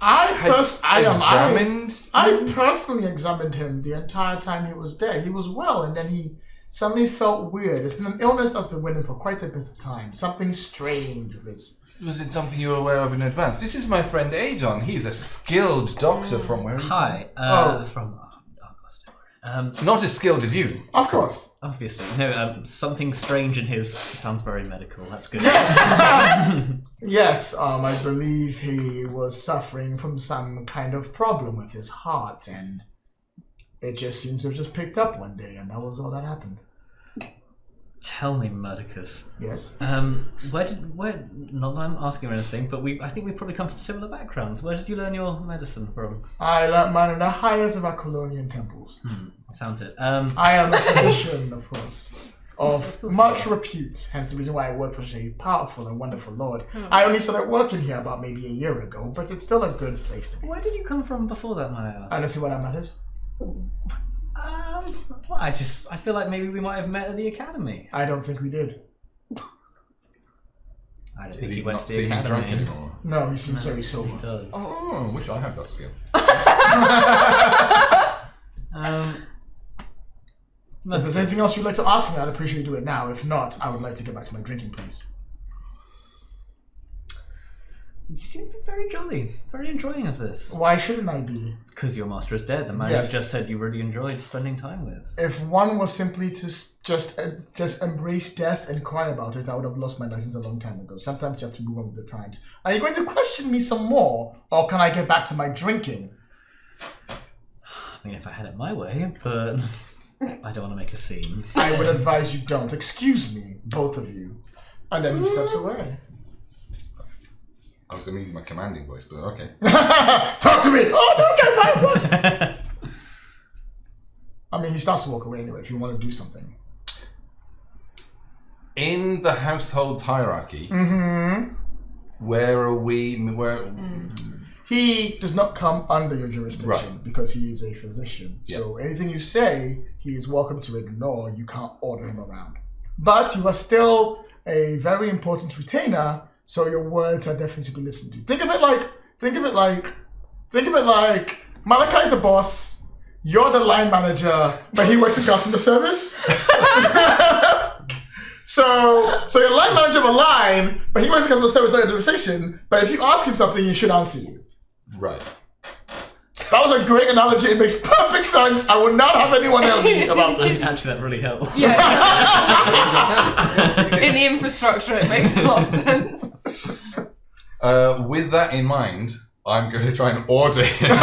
examined I personally examined him the entire time he was there. He was well, and then he suddenly felt weird. It's been an illness that's been with him for quite a bit of time. Something strange with his... Was it something you were aware of in advance? This is my friend Adon. He's a skilled doctor from where he Hi. Oh. From not as skilled as you. Of course. obviously no. Something strange in his sounds very medical. That's good. Yes, I believe he was suffering from some kind of problem with his heart, and it just seems to have just picked up one day, and that was all that happened. Tell me, Modiphius. Yes. Where? Not that I'm asking or anything, but I think we probably come from similar backgrounds. Where did you learn your medicine from? I learnt mine in the highest of Aquilonian temples. Sounds it. I am a physician, of course, of course much you are. repute, hence the reason why I work for such a powerful and wonderful lord. I only started working here about maybe a year ago, but it's still a good place to be. Where did you come from before that, may I ask? I don't see what that matters. Well, I feel like maybe we might have met at the academy. I don't think we did. I don't Does think he he went not to the seem academy. drunk anymore? No, he seems very He sober. does. Oh, I wish I had that skill. If there's anything else you'd like to ask me, I'd appreciate you do it now. If not, I would like to get back to my drinking, please. You seem to be very jolly, very enjoying of this. Why shouldn't I be? Because your master is dead. The man Yes. you just said you really enjoyed spending time with. If one was simply to just embrace death and cry about it, I would have lost my license a long time ago. Sometimes you have to move on with the times. Are you going to question me some more, or can I get back to my drinking? I mean, if I had it my way, but I don't want to make a scene. I would advise you don't. Excuse me, both of you. And then he steps away. I was going to use my commanding voice, but okay. Talk to me! Oh, okay, fine. I mean, he starts to walk away anyway if you want to do something. In the household's hierarchy, where are we? He does not come under your jurisdiction Right. because he is a physician. Yeah. So anything you say, he is welcome to ignore. You can't order him around. But you are still a very important retainer, so your words are definitely to be listened to. Think of it like Malachi's the boss, you're the line manager, but he works in customer service. So you're a line manager of a line, but he works in customer service, not your jurisdiction. But if you ask him something, he should answer you. Right. That was a great analogy. It makes perfect sense. I would not have anyone else think about this. Actually, that really helped. Yeah. In the infrastructure, it makes a lot of sense. With that in mind, I'm going to try and order him.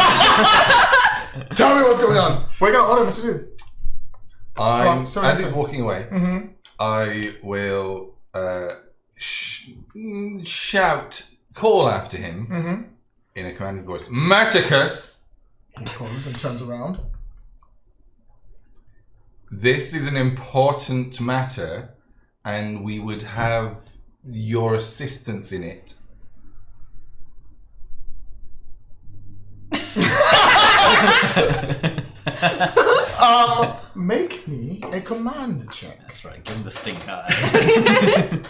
Tell me what's going on. We're going to order him to do. As he's walking away, I will shout, call after him in a commanding voice. Maticus! He calls and turns around. This is an important matter, and we would have your assistance in it. Make me a command check. That's right, give him the stink eye.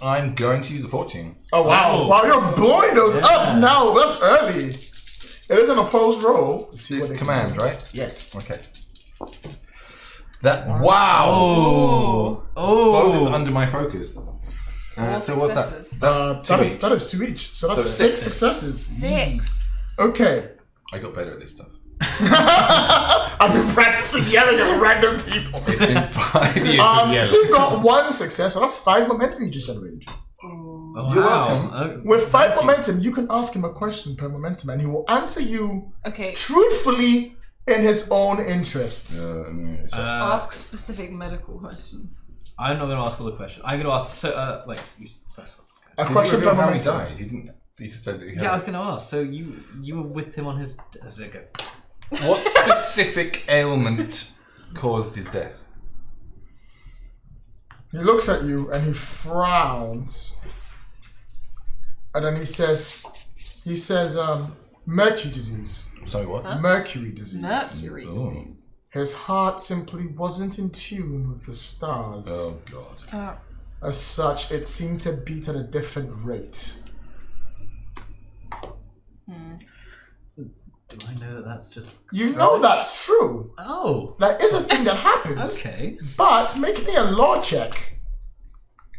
I'm going to use a fortune. Oh, wow. Oh. Wow, you're blowing those up now. That's early. It is an opposed roll to see what they Command, can do. right? Yes. Okay. Wow! Oh! Both under my focus. So what's that? successes. That's two each. That is 2 each. So that's So 6 6. successes. 6. Okay. I got better at this stuff. I've been practicing yelling at random people. It's been 5 years of yelling. He got 1 success, so that's 5 momentum you just generated. Oh, You're wow. welcome. With 5 momentum, you can ask him a question per momentum, and he will answer you Okay. truthfully in his own interests. Ask specific medical questions. I'm not going to ask all the questions. I'm going to ask. So, wait. First one. A question per how he momentum. died. He didn't. He said that he had. Yeah, I was going to ask. So you were with him on his. Okay. What specific ailment caused his death? He looks at you and he frowns. And then he says, mercury disease. Sorry, what? Mercury disease. Mercury. Oh. His heart simply wasn't in tune with the stars. Oh God. As such, it seemed to beat at a different rate. Do I know that that's just. You know that's true. Oh! That is a thing that happens. Okay. But make me a law check.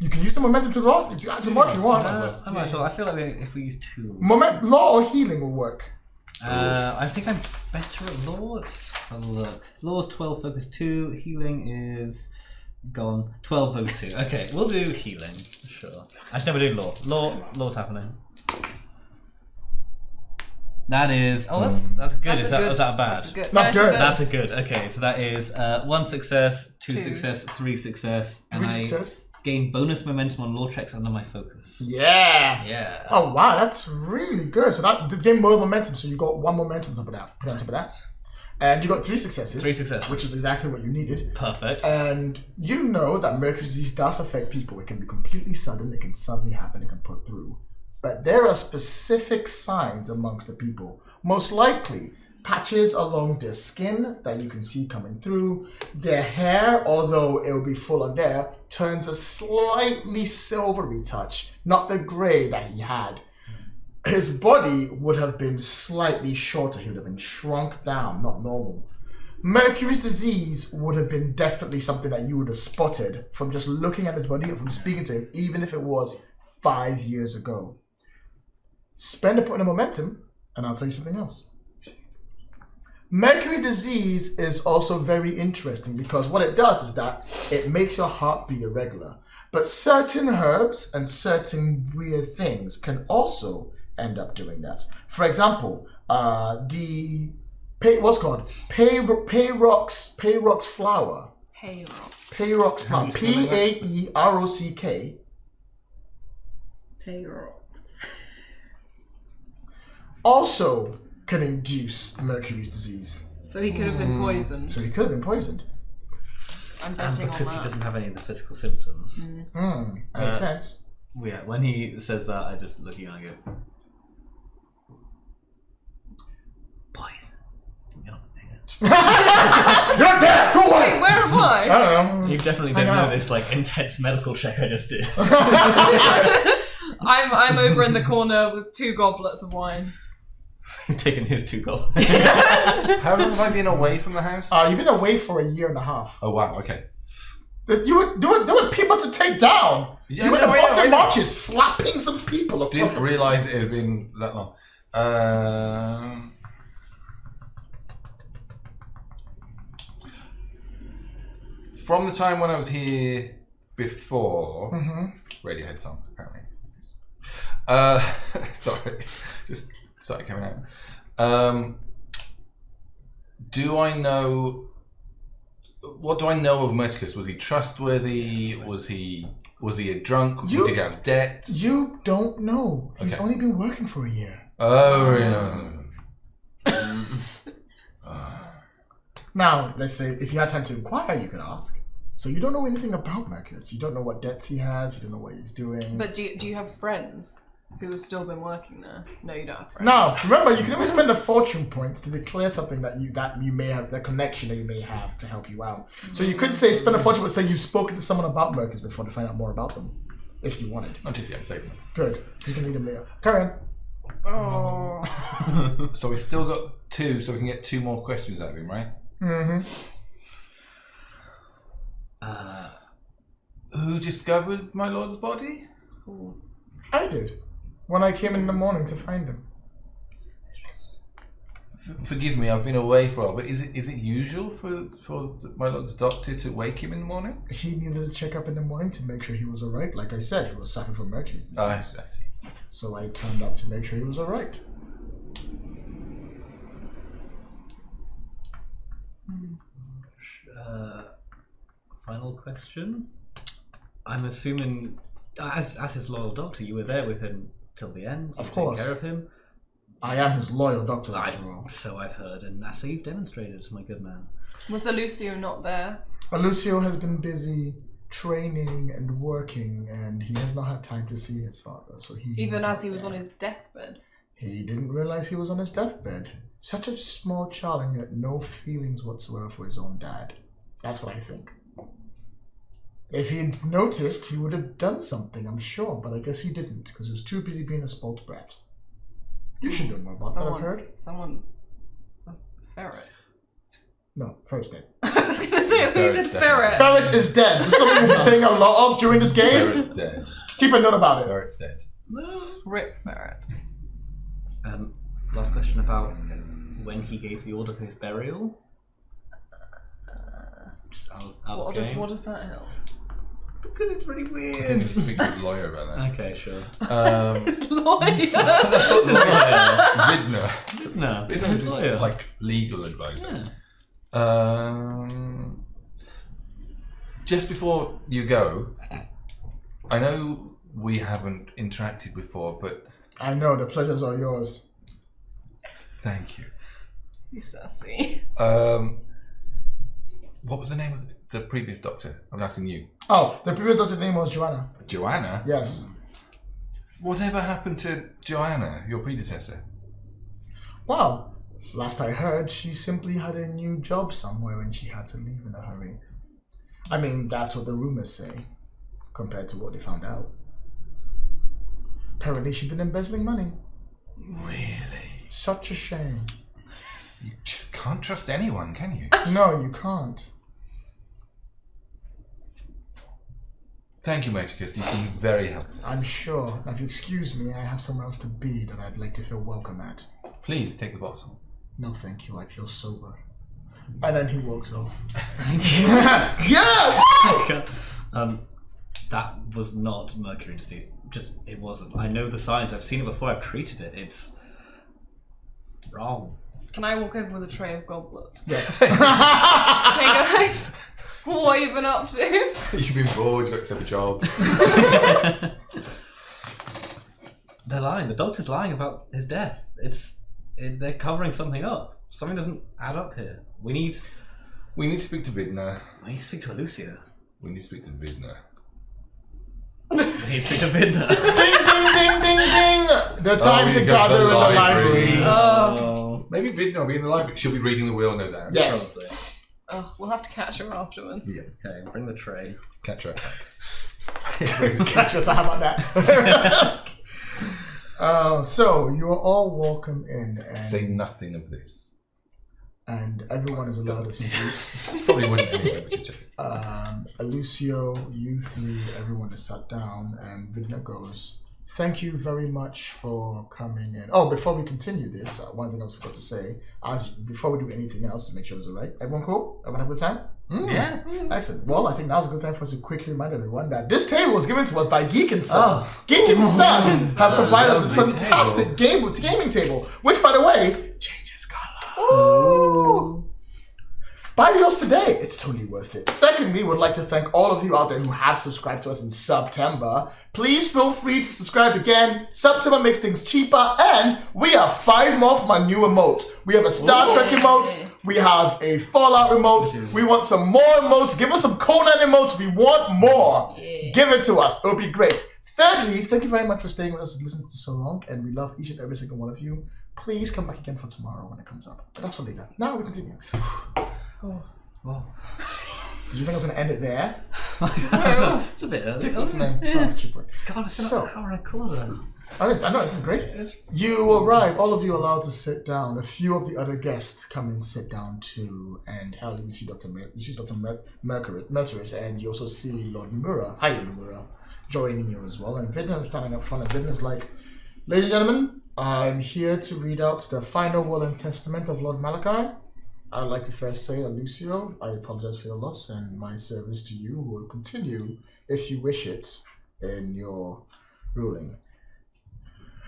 You can use the momentum to law. Add some more if you want. I might as well. I feel like if we use 2. Law or healing will work. I think I'm better at law. Let's have a look. Law's 12, focus 2. Healing is gone. 12, focus 2. Okay, we'll do healing. Sure. Actually, no, we're doing law. Law's happening. That is. Oh, that's good. Is that bad? That's good. That's good. That's a good. Okay, so that is 1 success, 2 success, 3 success, and 3 success. I gain bonus momentum on law checks under my focus. Yeah. Yeah. Oh wow, that's really good. So that the game more momentum. So you got 1 momentum on top of that. Put on top of that, and you got 3 successes. 3 successes, which is exactly what you needed. Perfect. And you know that Mercury disease does affect people. It can be completely sudden. It can suddenly happen. It can put through. But there are specific signs amongst the people. Most likely, patches along their skin that you can see coming through. Their hair, although it will be full on there, turns a slightly silvery touch, not the grey that he had. His body would have been slightly shorter. He would have been shrunk down, not normal. Mercury's disease would have been definitely something that you would have spotted from just looking at his body and from speaking to him, even if it was 5 years ago. Spend a point of momentum, and I'll tell you something else. Mercury disease is also very interesting because what it does is that it makes your heart beat irregular. But certain herbs and certain weird things can also end up doing that. For example, what's called Payrox flower. Payrox flower. Paerock. Payrock. also can induce Mercury's disease. So he could have been poisoned. So he could have been poisoned. I'm And betting on because that. he doesn't have any of the physical symptoms. Makes sense. Yeah, when he says that, I just look at you and I go, poison. You're not You're dead! Go away! Wait, where am I? I don't know. You definitely don't know this like intense medical check I just did. I'm over in the corner with 2 goblets of wine. You've taken his 2 goblets. How long have I been away from the house? You've been away for a year and a half. Oh wow, okay. You were doing people to take down. Yeah, you were no, in I know, Boston I know. marches slapping some people across Didn't the... realise it had been that long. From the time when I was here before, Radiohead song apparently. Sorry, just started coming out. Do I know? What do I know of Modiphius? Was he trustworthy? Was he a drunk? Did he have debts? You don't know. He's Okay. only been working for a year. Oh, yeah. Now, let's say if you had time to inquire, you could ask. So you don't know anything about Mercus. You don't know what debts he has. You don't know what he's doing. But do you have friends who have still been working there? No, you don't have friends. Now, remember, you can always spend a fortune point to declare something that you may have, the connection that you may have to help you out. So you could say spend a fortune point, say you've spoken to someone about Mercus before to find out more about them, if you wanted. Not just yet, I'm saving them. Good. You can read them later. Carry on. Oh. So we've still got 2, so we can get 2 more questions out of him, right? Who discovered my lord's body? I did. When I came in the morning to find him. Forgive me, I've been away for a while, but is it usual for my lord's doctor to wake him in the morning? He needed to check up in the morning to make sure he was alright. Like I said, he was suffering from Mercury's disease. I see. So I turned up to make sure he was alright. Final question. I'm assuming, as his loyal doctor, you were there with him till the end. Of You course. Take care of him. I am his loyal doctor after all. So I've heard, and so you've demonstrated, my good man. Was Lucio not there? But Lucio has been busy training and working, and he has not had time to see his father. So Even as he was on his deathbed. He didn't realize he was on his deathbed. Such a small child and yet no feelings whatsoever for his own dad. That's what I think. If he'd noticed, he would have done something, I'm sure, but I guess he didn't, because he was too busy being a spoilt brat. You should know more about that, I've heard. Someone... A ferret. No, Ferret's dead. I was going to say, I think it's Ferret's dead. ferret. Ferret is dead. This is something we'll be saying a lot of during this game. Ferret's dead. Keep a note about it. Ferret's dead. Rip ferret. Last question about when he gave the order for his burial. Just out of What game. does that help? Because it's really I think we weird. need to speak to his lawyer about that. Okay, sure. His lawyer. That's his lawyer. Vidner. No, Vidner's his his lawyer. like legal advisor. Yeah. Just before you go, I know we haven't interacted before, but I know, the pleasures are yours. thank you. He's sassy. What was the name of the previous doctor? I'm asking you. Oh, the previous doctor's name was Joanna. Joanna? Yes. Whatever happened to Joanna, your predecessor? Well, last I heard, she simply had a new job somewhere and she had to leave in a hurry. I mean, that's what the rumors say, compared to what they found out. Apparently she'd been embezzling money. Really? Such a shame. You just can't trust anyone, can you? No, you can't. Thank you, Modiphius. You've been very helpful. I'm sure. Now, if you excuse me, I have somewhere else to be that I'd like to feel welcome at. Please take the bottle. No, thank you. I feel sober. And then he walks off. Yeah! That was not mercury disease. Just, it wasn't. I know the signs. I've seen it before. I've treated it. It's wrong. Can I walk over with a tray of goblets? Yes. Hey guys, what have you been up to? You've been bored, you got yourself a job. They're lying. The doctor's lying about his death. They're covering something up. Something doesn't add up here. We need to speak to Vidna. I need to speak to Lucia. We need to speak to Vidna. We need to speak to Vidna. Ding, ding, ding, ding, ding! The time to gather in the library. Oh. Maybe Vidna will be in the library. She'll be reading the will, no doubt. Yes. Probably. Oh, we'll have to catch her afterwards. Yeah. Okay, bring the tray. Catch her. Catch us, how about that? So, you are all welcome in. And, Say nothing of this. and everyone is allowed a seat. Probably wouldn't anyway, but just checking. Lucio, you three, everyone is sat down, and Vidna goes, thank you very much for coming in. Oh, before we continue this, one thing I was forgot to say, before we do anything else, to make sure it's alright. Everyone cool? Everyone have a good time? Yeah. Excellent. Well, I think now's a good time for us to quickly remind everyone that this table was given to us by Geek and Son. Geek and Son have provided us this lovely fantastic gaming table, which, by the way, changes color. Ooh. Buy yours today. It's totally worth it. Secondly, would like to thank all of you out there who have subscribed to us in September. Please feel free to subscribe again. September makes things cheaper, and we have 5 more from our new emote. We have a Star Trek emote. We have a Fallout emote. We want some more emotes. Give us some Conan emotes. We want more. Yeah. Give it to us. It'll be great. Thirdly, thank you very much for staying with us and listening to so long, and we love each and every single one of you. Please come back again for tomorrow when it comes up. But that's for later. Now we continue. Oh. Wow. Did you think I was going to end it there? It's a bit early. Difficult to name. Oh, cheap word. God, it's So- an hour and a quarter. I know, isn't it great? You arrive, all of you are allowed to sit down. A few of the other guests come and sit down too. And Hal, you see Dr. Mercuris, and you also see Lord Mura, Lord Mura, joining you as well. And Vidna is standing up front, and Vidna is like, ladies and gentlemen, I'm here to read out the final will and testament of Lord Malachi. I'd like to first say, Lucio, I apologize for your loss, and my service to you will continue, if you wish it, in your ruling.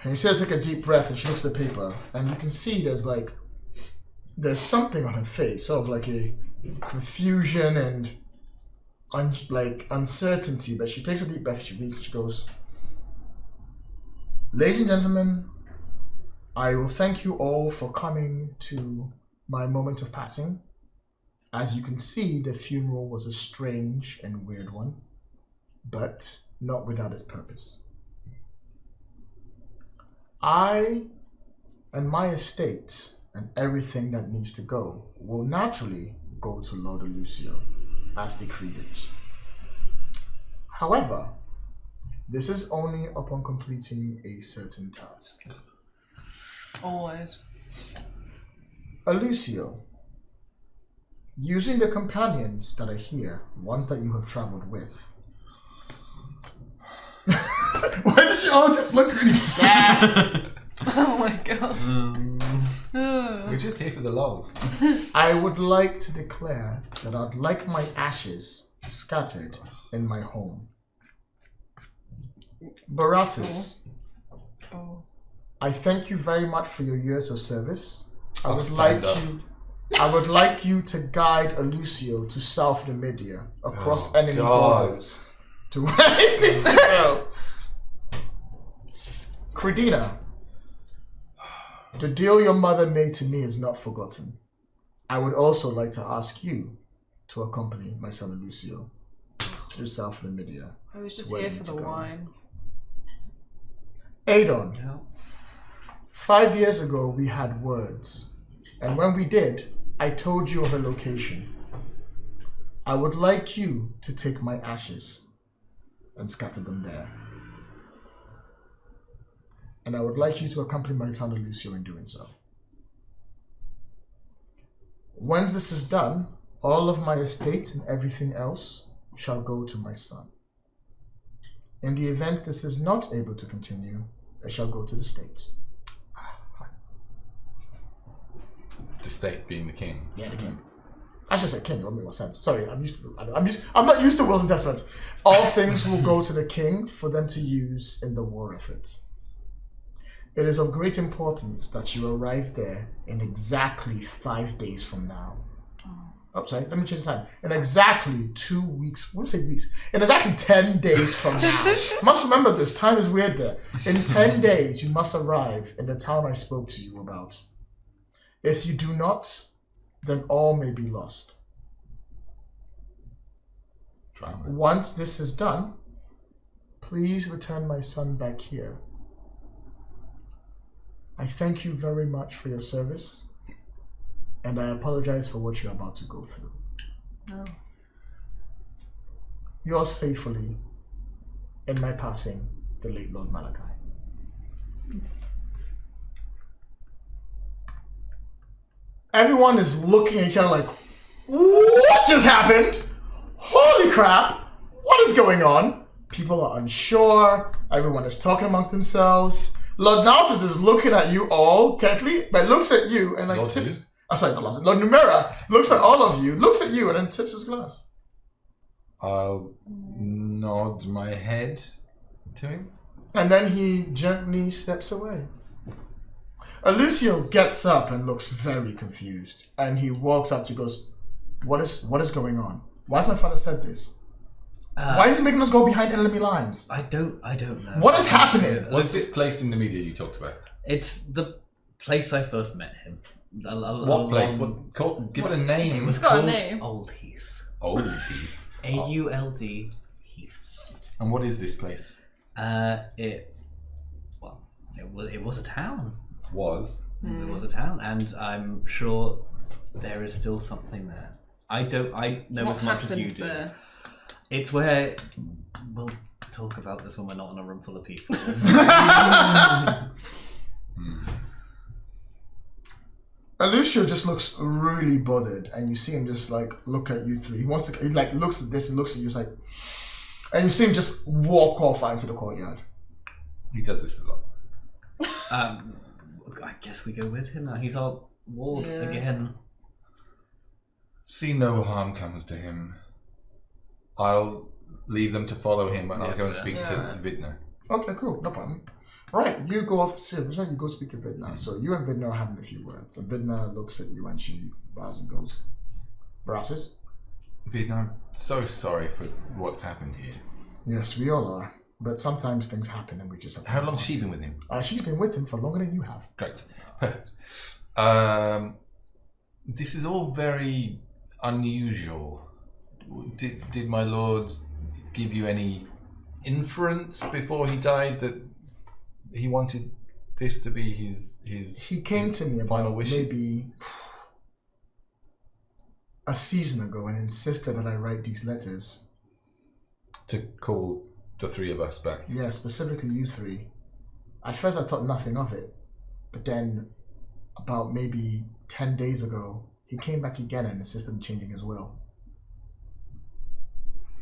And you see her take a deep breath, and she looks at the paper, and you can see there's something on her face, sort of like a confusion and uncertainty, but she takes a deep breath, she reads, and she goes, ladies and gentlemen, I will thank you all for coming to my moment of passing. As you can see, the funeral was a strange and weird one, but not without its purpose. I and my estate and everything that needs to go will naturally go to Lord Lucio, as decreed it. However, this is only upon completing a certain task. Always. Lucio, using the companions that are here, ones that you have traveled with. Why does she all just look really bad? Oh my god. We're just here for the lols. I would like to declare that I'd like my ashes scattered in my home. Barasis, Oh. I thank you very much for your years of service. I I'll would stand like you to guide Lucio to South Numidia, across Oh, enemy God. borders, to where he needs to go. Credina, the deal your mother made to me is not forgotten. I would also like to ask you to accompany my son Lucio to South Numidia. I was just Where here you for need the to go. wine. Adon, Yeah. 5 years ago we had words, and when we did, I told you of a location. I would like you to take my ashes and scatter them there. And I would like you to accompany my son Lucio in doing so. Once this is done, all of my estate and everything else shall go to my son. In the event this is not able to continue, it shall go to the state. The state being the king. Yeah, the king. I should say king, it won't make more sense. Sorry, I'm not used to wills and testaments. All things will go to the king for them to use in the war effort. It is of great importance that you arrive there in exactly 5 days from now. Oh, sorry, let me change the time. In exactly 2 weeks, I won't say weeks, in exactly 10 days from now. Must remember this, time is weird there. In 10 days, you must arrive in the town I spoke to you about. If you do not, then all may be lost. Once this is done, please return my son back here. I thank you very much for your service. And I apologize for what you're about to go through. Oh. Yours faithfully, in my passing, the late Lord Malachi. Everyone is looking at each other like, what just happened? Holy crap! What is going on? People are unsure. Everyone is talking amongst themselves. Lord Narcissus is looking at you all carefully, but looks at you and like Lord tips. Oh, sorry, not Lord. Lord Numera looks at all of you, looks at you, and then tips his glass. I'll nod my head to him. And then he gently steps away. Lucio gets up and looks very confused. And he walks up to goes, what is going on? Why has my father said this? Why is he making us go behind enemy lines? I don't know. What is happening? What's this place in the media you talked about? It's the place I first met him. What place? Give it a name. It was got a called name. Old Heath. Old Heath. Auld Heath. And what is this place? It was a town. Was. It was a town, and I'm sure there is still something there. I know What as much as you happened do. there? It's where we'll talk about this when we're not in a room full of people. Lucio just looks really bothered, and you see him just like look at you three. He like looks at this and looks at you like, and you see him just walk off out into the courtyard. He does this a lot. I guess we go with him now. He's our ward again. See no harm comes to him. I'll leave them to follow him, and I'll go and speak to Vidna. Okay, cool, no problem. Right, you go off to Silver, you go speak to Vidna. So you and Vidna are having a few words. And Vidna looks at you and she bows and goes, Barassus? Vidna, I'm so sorry for what's happened here. Yes, we all are. But sometimes things happen and we just have to... How long's she been with him? She's been with him for longer than you have. Great. Perfect. This is all very unusual. Did my lord give you any inference before he died that he wanted this to be his He came to me final about wishes? maybe a season ago and insisted that I write these letters. To call the three of us back? Yeah, specifically you three. At first I thought nothing of it. But then, about maybe 10 days ago, he came back again and insisted on changing his will.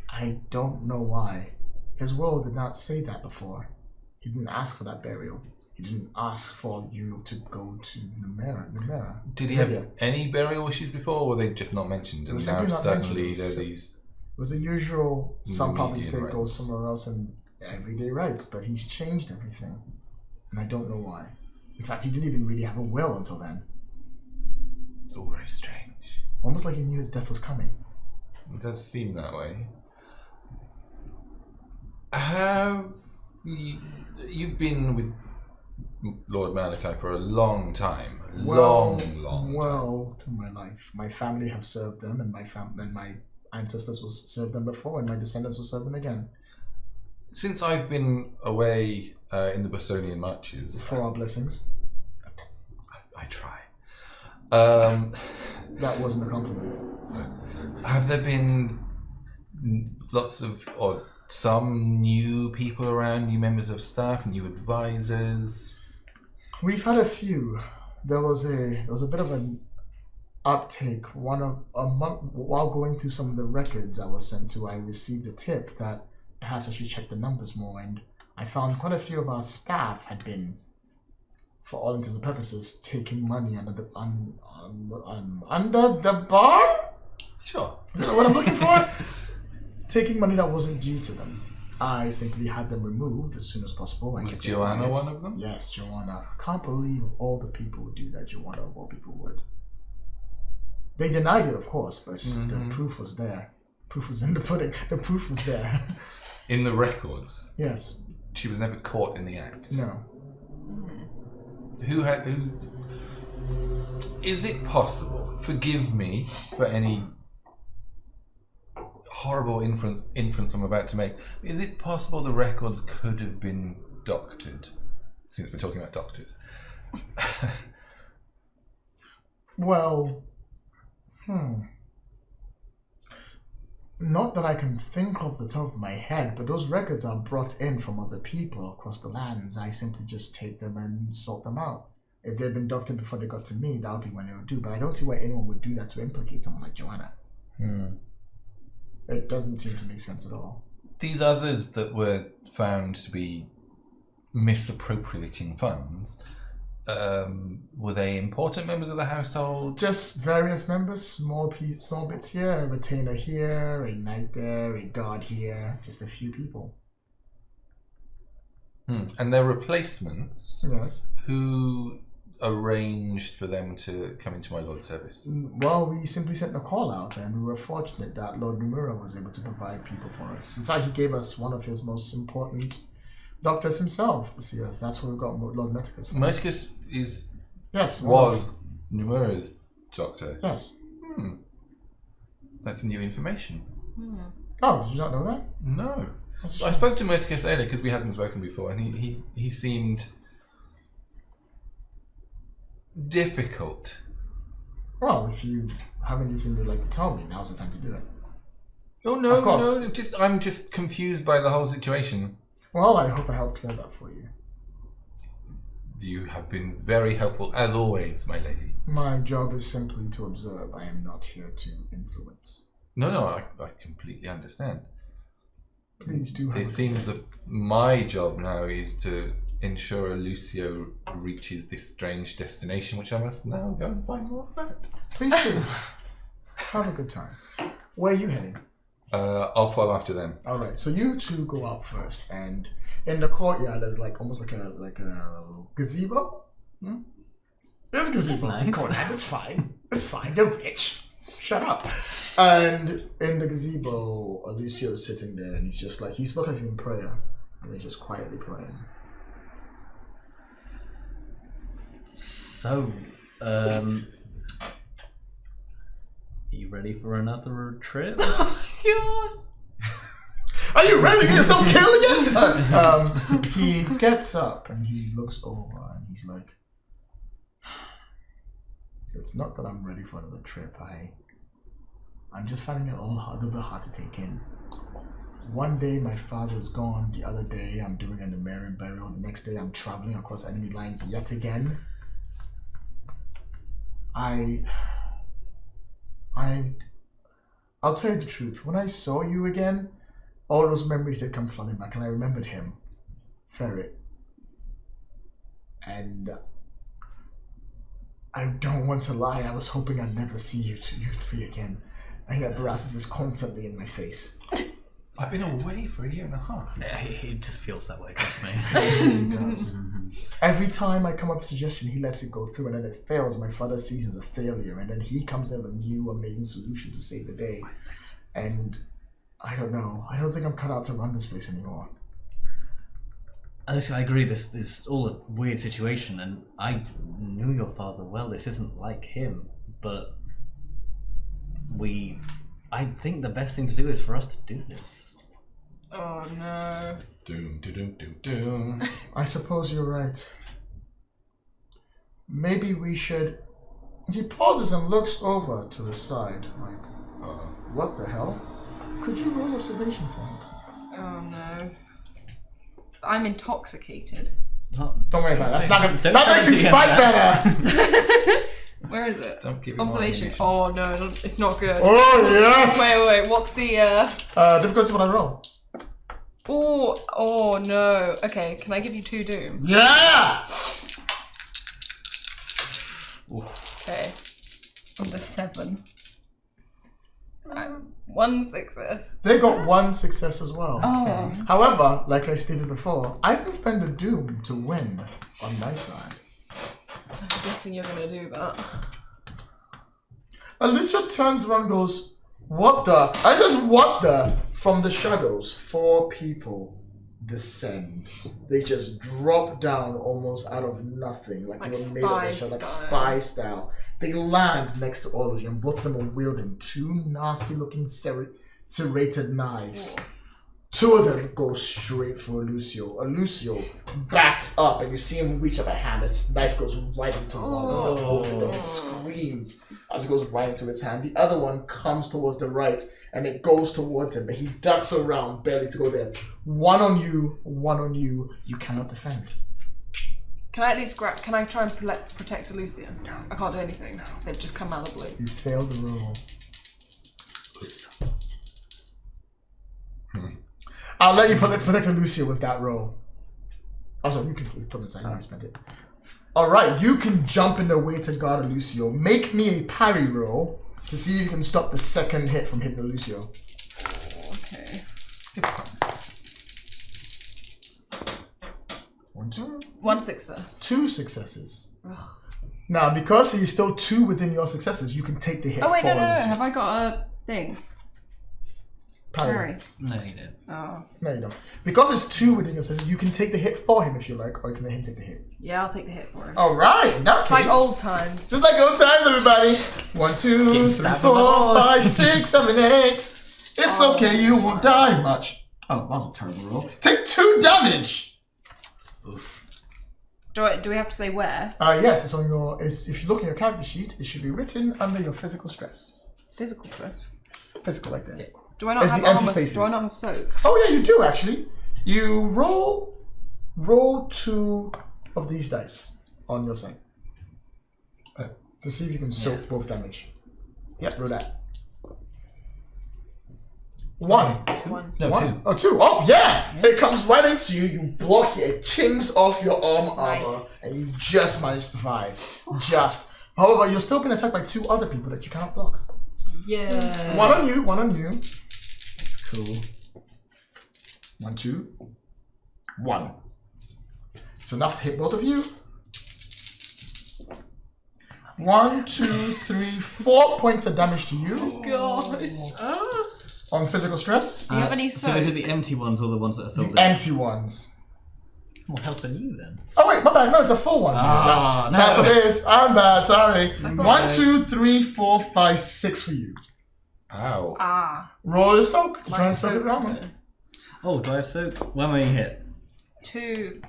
I don't know why. His will did not say that before. He didn't ask for that burial. He didn't ask for you to go to Numera. Did he have any burial wishes before, or were they just not mentioned? It was And now simply not suddenly mentioned. there are these... It was the usual, some part of the Median state goes rites. somewhere else and everyday rights, but he's changed everything. And I don't know why. In fact, he didn't even really have a will until then. It's all very strange. Almost like he knew his death was coming. It does seem that way. Have you've been with Lord Malachi for a long time? Long time. Well, to my life. My family have served them, and my ancestors will serve them before, and my descendants will serve them again. Since I've been away in the Bostonian marches... For our blessings. I try. That wasn't a compliment. Have there been lots of, or some new people around, new members of staff, new advisors? We've had a few. There was a bit of an uptake. While going through some of the records I was sent to, I received a tip that perhaps I should check the numbers more, and I found quite a few of our staff had been, for all intents and purposes, taking money under the bar? Sure. Is that what I'm looking for? Taking money that wasn't due to them. I simply had them removed as soon as possible. Was Joanna one of them? Yes, Joanna. Can't believe all the people would do that. Joanna of all people would. They denied it, of course, but the proof was there. Proof was in the pudding. The proof was there. In the records, Yes. she was never caught in the act. No. Who? Is it possible? Forgive me for any horrible inference I'm about to make. Is it possible the records could have been doctored? Since we're talking about doctors. Well, not that I can think of the top of my head, but those records are brought in from other people across the lands. I simply just take them and sort them out. If they'd been doctored before they got to me, that would be when they would do. But I don't see why anyone would do that to implicate someone like Joanna. It doesn't seem to make sense at all. These others that were found to be misappropriating funds, were they important members of the household? Just various members, small bits here, a retainer here, a knight there, a guard here, just a few people. And their replacements, Yes. who arranged for them to come into my lord's service? Well, we simply sent a call out, and we were fortunate that Lord Nomura was able to provide people for us. It's like he gave us one of his most important doctors himself to see us. That's where we got Lord Meticus from. Meticus was Nomura's doctor. Yes. That's new information. Oh, did you not know that? No. I spoke to Modiphius earlier because we hadn't spoken before, and he seemed difficult. Well, if you have anything you'd like to tell me, now's the time to do it. Oh no, Of course. no! I'm just confused by the whole situation. Well, I hope I helped clear that for you. You have been very helpful, as always, my lady. My job is simply to observe. I am not here to influence. No, I completely understand. Please do help. It seems that my job now is to ensure Lucio reaches this strange destination, which I must now go and find more about. Please do. Have a good time. Where are you heading? I'll follow after them. All right. So you two go out first, and in the courtyard there's almost like a gazebo. There's gazebos in the courtyard. It's fine. It's fine. They're rich. Shut up. And in the gazebo, Lucio's sitting there, and he's looking like in prayer, and he's just quietly praying. So, are you ready for another trip? Oh my god! Are you ready to get yourself killed again? He gets up and he looks over and he's like, "It's not that I'm ready for another trip. I'm just finding it all a little bit hard to take in. One day my father's gone. The other day I'm doing an Numerian burial. The next day I'm traveling across enemy lines yet again. I'll tell you the truth. When I saw you again, all those memories did come flooding back, and I remembered him, Ferret. And I don't want to lie. I was hoping I'd never see you three again. And yet Barassus is constantly in my face. I've been away for 1.5 years. Yeah, he just feels that way, trust me. He really does. Every time I come up with a suggestion, he lets it go through, and then it fails. My father sees it as a failure, and then he comes in with a new amazing solution to save the day. And I don't know. I don't think I'm cut out to run this place anymore. Listen, I agree. This is all a weird situation, and I knew your father well. This isn't like him, but I think the best thing to do is for us to do this. Oh no. Doom, doom, doom, doom. I suppose you're right. Maybe we should... He pauses and looks over to the side, like, what the hell? Could you roll observation for me, please? Oh no. I'm intoxicated. Don't worry about it. That Don't makes you fight better! Where is it? Don't give him Observation. ammunition. Oh no, it's not good. Oh, yes! Wait, what's the Difficulty when I roll. Oh no. Okay, can I give you 2 doom? Yeah! Okay. On the 7. 1 success. They got 1 success as well. Oh. However, like I stated before, I can spend a doom to win on my side. I'm guessing you're gonna do that. Alicia turns around and goes, what the? I says, what the? From the shadows, 4 people descend. They just drop down almost out of nothing. Like they were made of the shadow, like spy style. They land next to all of you, and both of them are wielding 2 nasty looking serrated knives. 2 of them go straight for Lucio. Lucio backs up, and you see him reach up a hand. His knife goes right into one of the holes in them. He screams as it goes right into his hand. The other one comes towards the right, and it goes towards him, but he ducks around barely to go there. 1 on you, 1 on you. You cannot defend. Can I at least can I try and protect Lucio? No. I can't do anything. No. They've just come out of the blue. You failed the roll. I'll let you protect Lucio with that roll. Also, you can put him aside. You spent it. Alright, you can jump in the way to guard Lucio. Make me a parry roll to see if you can stop the second hit from hitting Lucio. Okay. 1, 2. 1 success. 2 successes. Ugh. Now, because he's still 2 within your successes, you can take the hit. Oh wait, no. Lucio. Have I got a thing? Parry. No, you didn't. Oh. No, you don't. Because it's 2 within your successes, you can take the hit for him if you like, or you can let him take the hit. Yeah, I'll take the hit for him. Alright, in that It's case. like old times. Just like old times, everybody. 1, 2, 3, 4, 5, 6, 7, 8. It's okay, you won't die much. Oh, that was a terrible roll. Take 2 damage. Oof. Do we have to say where? Yes, it's on your. If you look in your character sheet, it should be written under your physical stress. Physical stress. Physical, like that. Do I not It's have the empty armor? spaces. Do I not have soak? Oh yeah, you do actually. You roll 2 of these dice on your side to see if you can soak both damage. Yep, roll that. 1. 1. No, 1? 2. Oh, 2. Oh, yeah! It comes right into you. You block it. It chings off your armor, Nice. and you just manage to survive. Just. However, you're still being attacked by 2 other people that you cannot block. Yeah. 1 on you. 1 on you. That's cool. 1, 2. 1. It's enough to hit both of you. 1, 2, 3, 4 points of damage to you. Gosh. On physical stress. Do you have any So soap? is it the empty ones or the ones that are filled in? Empty ones. More health than you then. Oh wait, my bad. No, it's the full ones. Ah, that's no. what it is. I'm bad. Sorry. got 1, it. 2, 3, 4, 5, 6 for you. Ow. Ah. Roll your soak to try My and soak it soak. around. Oh, do I have soap? When will you hit? 2.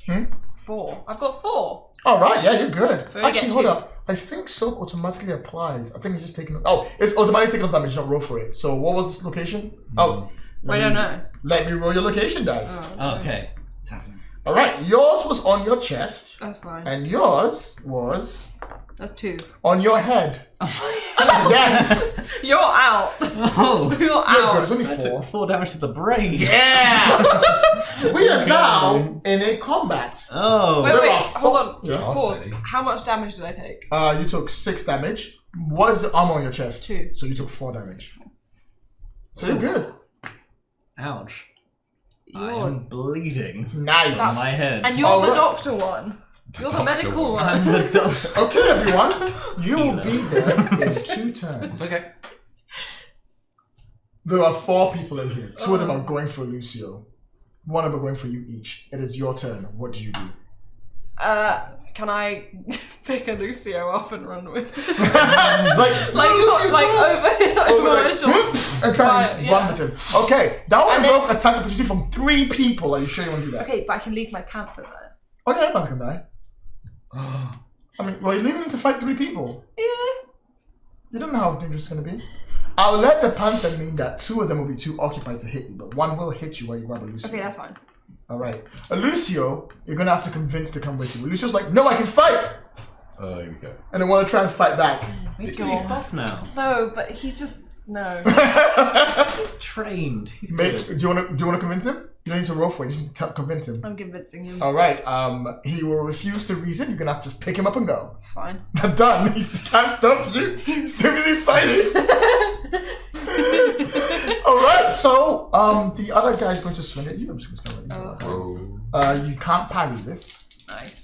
Hmm? 4. I've got 4. All right. Yeah, you're good. So you Actually, get hold 2. up. I think soak automatically applies. I think it's just taking. Oh, it's automatically taking up damage. Don't roll for it. So what was this location? Oh, I don't know. Let me roll your location dice. Oh, Okay. It's happening. All right. Yours was on your chest, That's fine. and yours was That's 2. on your head. Yes. You're out. Oh! You're You're good. out. It's only I 4. took 4 damage to the brain. Yeah. We are now in a combat. Oh. Wait, There wait, are hold on. Yeah. Pause. I'll say. How much damage did I take? You took 6 damage. What is the armor on your chest? 2. So you took 4 damage. So you're good. Ouch. I You're... am bleeding Nice. from my head. And you're Oh, the right. doctor one. You're the doctor medical one. one. I'm the doctor. Okay, everyone. You will be there in 2 turns. Okay. There are 4 people in here. 2 of them are going for Lucio. 1 of them are going for you each. It is your turn. What do you do? Can I pick a Lucio up and run with it? like Lucio, like go! over my like, shoulder. and try and Right, run yeah. with him. Okay, that will And then- invoke attack opportunity from 3 people. Are you sure you want to do that? Okay, but I can leave my panther there. Oh yeah, man can die. I mean, well, you're leaving him to fight 3 people. Yeah. You don't know how dangerous it's going to be. I'll let the panther mean that 2 of them will be too occupied to hit you, but 1 will hit you while you grab a Lucio. Okay, that's fine. Alright. Lucio, you're going to have to convince to come with you. Lucio's like, no, I can fight! Oh, here we go. And they want to try and fight back. He's buff now. No, but he's just no. He's trained. He's Make, good. do you want to convince him? You don't need to roll for it, you just need to convince him. I'm convincing him. Alright, he will refuse to reason. You're going to have to just pick him up and go. Fine. Done. He can't stop you. He's too busy fighting. Alright, so the other guy's going to swing at you. I'm just going to spell it. Oh. You can't parry this. Nice.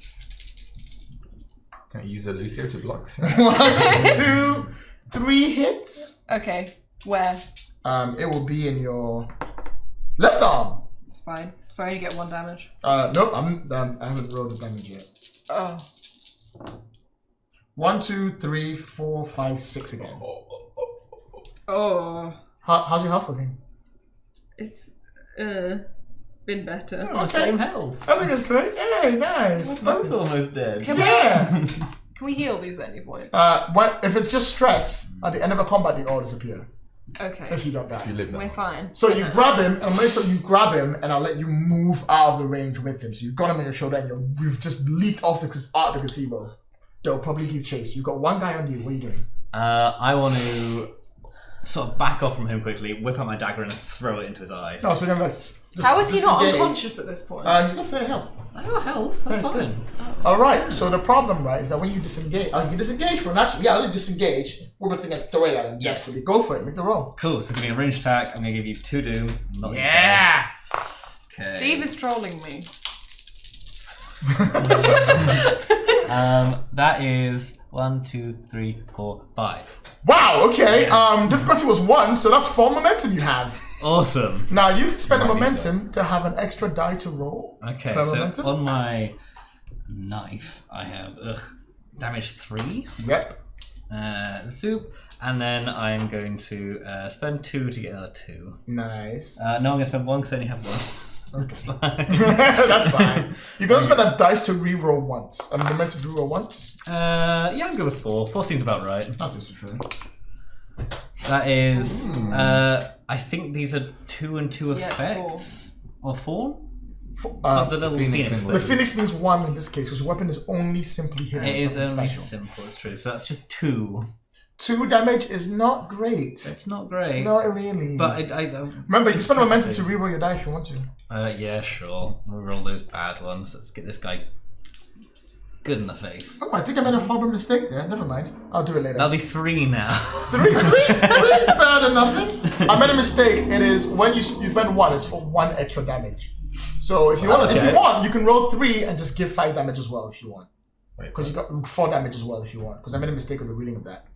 Can I use a Lucio to block? 1, 2, 3 hits. Okay, where? It will be in your left arm. It's fine. So I only get 1 damage. Nope, I haven't rolled the damage yet. Oh. 1, 2, 3, 4, 5, 6 again. Oh. How's your health looking? It's been better. We're on the same health. I think it's great. Hey, nice. We're both almost dead. Can we heal these at any point? If it's just stress, at the end of a combat, they all disappear. Okay. If you don't die. If you live We're there. fine. So you grab him, and when you grab him, and I'll let you move out of the range with him. So you've got him on your shoulder, and you've just leaped off out of the gazebo. They'll probably give chase. You've got 1 guy on you. What are you doing? I want to sort of back off from him quickly, whip out my dagger, and throw it into his eye. No, so then let's. How is he not disengage. unconscious at this point? He's got plenty of health. I got health. That's That's fine. All right. So the problem, right, is that when you disengage, you can disengage for an action. Yeah, I'll disengage. We're going to throw it at him. Yeah. Desperately. Go for it. Make the roll. Cool. So giving a ranged attack, I'm gonna give you 2 doom. Not Yeah. Okay. Steve is trolling me. That is 1, 2, 3, 4, 5. Wow. Okay. Yes. Difficulty was 1, so that's 4 momentum you have. Awesome. Now you can spend the Might need momentum to have an extra die to roll. Okay, Per so momentum? on my knife, I have damage 3. Yep. Zoop, and then I'm going to spend 2 to get another 2. Nice. No, I'm going to spend 1 because I only have 1. That's fine. That's fine. You're going to spend a dice to reroll once. Momentum to reroll once. Yeah, I'm good with 4. 4 seems about right. That's true. That is, I think these are 2 and 2 Yeah, it's effects. Or 4? The The little Phoenix phoenix. symbol. Phoenix means 1 in this case, because your weapon is only simply hitting. It is nothing only special. simple, it's true. So that's just 2. 2 damage is not great. It's not great. Not really. But I remember, you can spend a momentum to reroll your die if you want to. yeah, sure. We'll roll those bad ones. Let's get this guy good in the face. Oh, I think I made a horrible mistake there. Never mind. I'll do it later. That'll be 3 now. 3 is better than nothing. I made a mistake. It is when you spend 1, it's for 1 extra damage. So if you want, you can roll 3 and just give 5 damage as well if you want. Because you got 4 damage as well if you want. Because I made a mistake with the reading of that.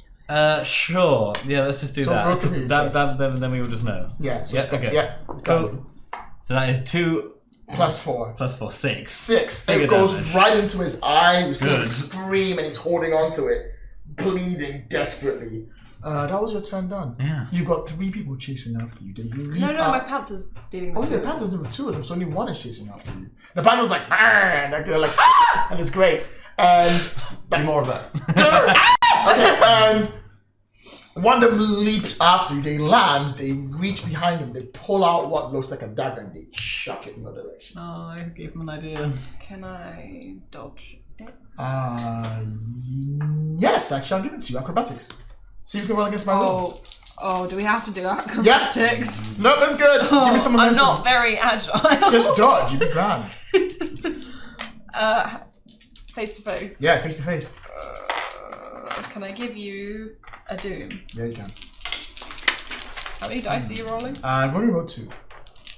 Sure. Yeah, let's just do So that. roll 'Cause 3 then we will just know. Yeah. So Yeah, okay. Yeah. Cool. So that is 2 Plus 4. plus 4, 6. 6. Bigger It goes damage. right into his eye. You see him Good. scream and he's holding on to it, bleeding desperately. That was your turn done. Yeah. You got 3 people chasing after you. Then you leap No, up. my panther's dealing with Oh yeah, the Panthers, there were 2 of them, so only 1 is chasing after you. The Panthers like, "Arr!" and they're like, ah! And it's great. And Do more of that. okay, and one of them leaps after you. They land, they reach behind them, they pull out what looks like a dagger, and they chuck it in your direction. Oh, I gave him an idea. Can I dodge it? Yes, actually, I'll give it to you. Acrobatics. See if you can roll against my will. Oh, do we have to do acrobatics? No, that's good. Give me some I'm momentum. not very agile. Just dodge. You'd be grand. Face to face. Yeah, face to face. Can I give you a doom? Yeah, you can. How many dice are you rolling? I've only rolled 2,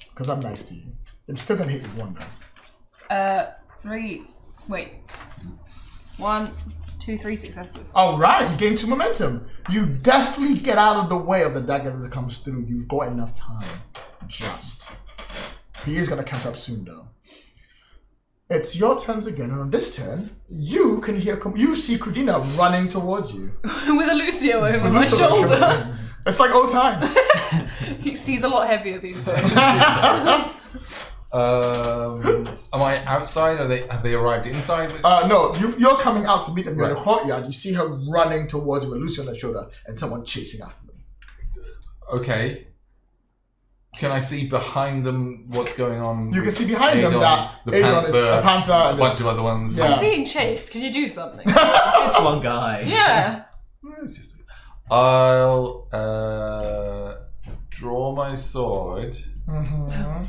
because I'm nice to you. I'm still gonna hit you with 1 though. 3. Wait. 1, 2, 3 successes. All right, you gain 2 momentum. You definitely get out of the way of the dagger as it comes through. You've got enough time. Just. He is gonna catch up soon though. It's your turns again, and on this turn, you can hear. You see Crudina running towards you. With a Lucio over With my Lucio on your shoulder. It's like old times. He's a lot heavier these days. Am I outside? Have they arrived inside? No, you're coming out to meet them. You're in the courtyard. You see her running towards you with Lucy on her shoulder and someone chasing after them. Okay. Can I see behind them what's going on? You can see behind them Aegon, that the Aegon is a panther a and bunch of other ones. Yeah. I'm being chased. Can you do something? It's one guy. Yeah. I'll draw my sword. Mhm.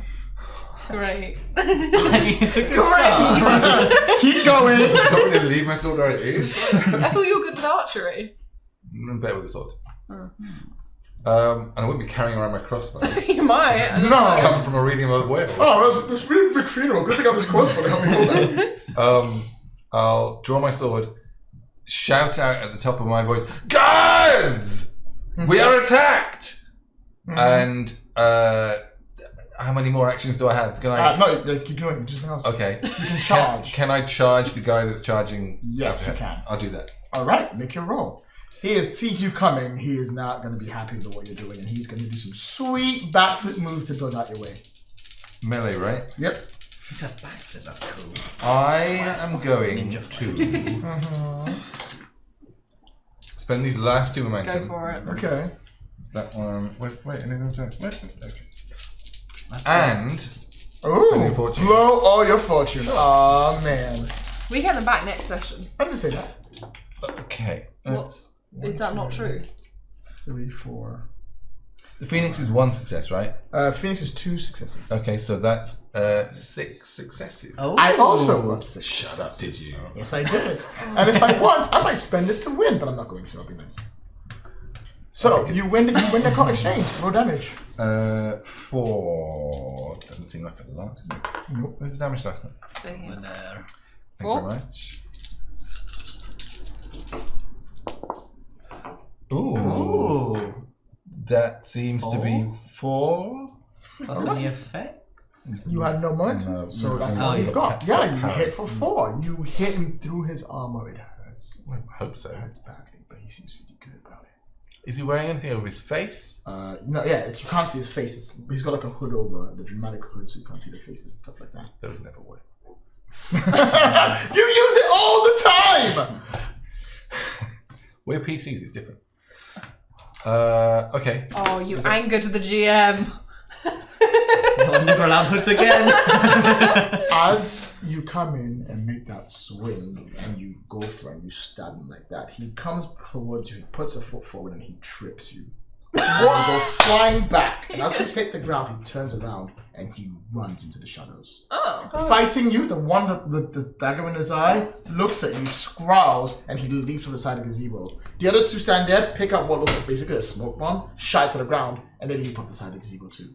Great. It's a good start. Keep going. I'm going to leave my sword where it is. I thought you were good with archery. I'm better with a sword. Oh. And I wouldn't be carrying around my crossbow. You might. No. Come from a reading of Wales. Oh, that's really big funeral. Good thing I have this crossbow to help me hold that. I'll draw my sword, shout out at the top of my voice, guys! Guardians! We are attacked! And how many more actions do I have? Can I? No, keep going. Do something else. Okay. You can charge. Can I charge the guy that's charging? Yes, Okay. you can. I'll do that. All right, make your roll. He sees you coming. He is not going to be happy with what you're doing, and he's going to do some sweet backflip moves to build out your way. Melee, right? Yep. Backflip, that's cool. I am going Ninja to spend these last 2 momentum. Go for it. Okay. That one. Wait, anything else? Okay. And Ooh, fortune. blow all your fortune. Oh man. We get them back next session. I didn't say that. okay. What? Is that not true? 3, 4. The Phoenix is 1 success, right? Phoenix is 2 successes. Okay, so that's 6 successes. Oh. I also got 6 Shut up, successes. did you? Yes, I did. And if I want, I might spend this to win, but I'm not going to. I'll be nice. So you win the card exchange. Roll damage. 4 doesn't seem like a lot. Does it? Nope. Where's the damage dice? Stay here. There. Thank you 4? very much. Ooh. Ooh. That seems to be 4. Plus any effects? You had no momentum, No, so no, that's no, all you no. got. Yeah, you Power. hit for 4. You hit him through his armor. It hurts. I hope so. It hurts badly, but he seems really good about it. Is he wearing anything over his face? No, yeah, you can't see his face. He's got like a hood over, the dramatic hood, so you can't see the faces and stuff like that. Those never work. You use it all the time! We're PCs, it's different. Okay. Oh, you angered the GM. I'll never allow hoods again. As you come in and make that swing and you go for it and you stab him like that, he comes towards you, he puts a foot forward and he trips you. You go flying back, and as you hit the ground, he turns around and he runs into the shadows. Oh. Fighting you, the one that the dagger in his eye looks at you, scowls, and he leaps from the side of the gazebo. The other two stand there, pick up what looks like basically a smoke bomb, shot it to the ground, and they leap up the side of the gazebo too.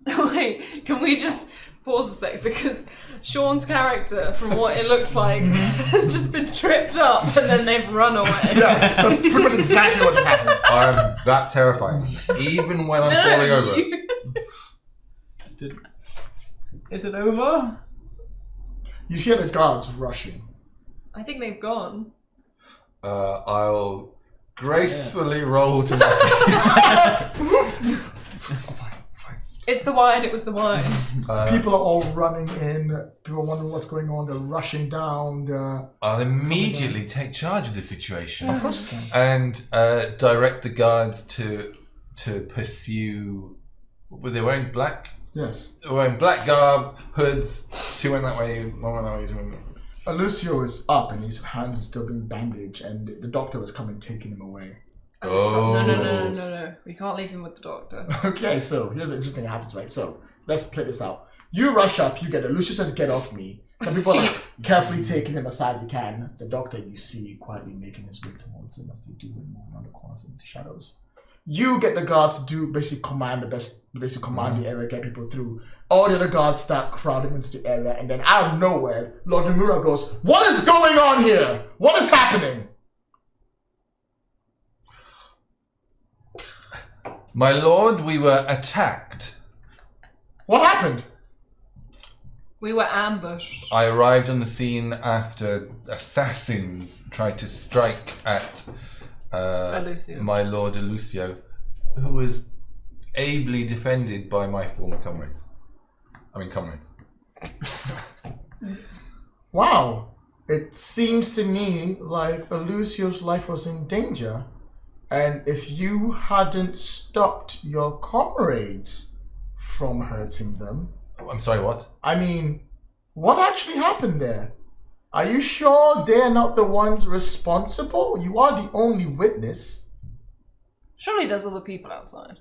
Wait, can we just pause a sec? Because Shaun's character, from what it looks like, has just been tripped up and then they've run away. Yes, that's pretty much exactly what just happened. I'm that terrifying. Even when I'm falling over. Is it over? You hear the guards rushing. I think they've gone. I'll gracefully roll to my feet. It's the wine, it was the wine. People are all running in. People are wondering what's going on. They're rushing down. I'll immediately take charge of the situation. Of course you can. And direct the guards to pursue. Were they wearing black? Yes. They were wearing black garb, hoods. 2 went that way, 1 went that way, 2 went that way. Lucio is up and his hands are still being bandaged, and the doctor was coming taking him away. Oh. No. We can't leave him with the doctor. Okay, so here's the interesting thing that happens, right? So let's play this out. You rush up, you get it. Lucio says, "Get off me." Some people are like, carefully taking him as he can. The doctor, you see, quietly making his way towards him as they do and move around the corners into the shadows. You get the guards to do basically command the area, get people through. All the other guards start crowding into the area, and then out of nowhere, Lord Nomura goes, "What is going on here? What is happening?" My lord, we were attacked. What happened? We were ambushed. I arrived on the scene after assassins tried to strike at Lucio. my lord Lucio, who was ably defended by my former comrades. Wow. It seems to me like Lucio's life was in danger. And if you hadn't stopped your comrades from hurting them... Oh, I'm sorry, what? I mean, what actually happened there? Are you sure they're not the ones responsible? You are the only witness. Surely there's other people outside.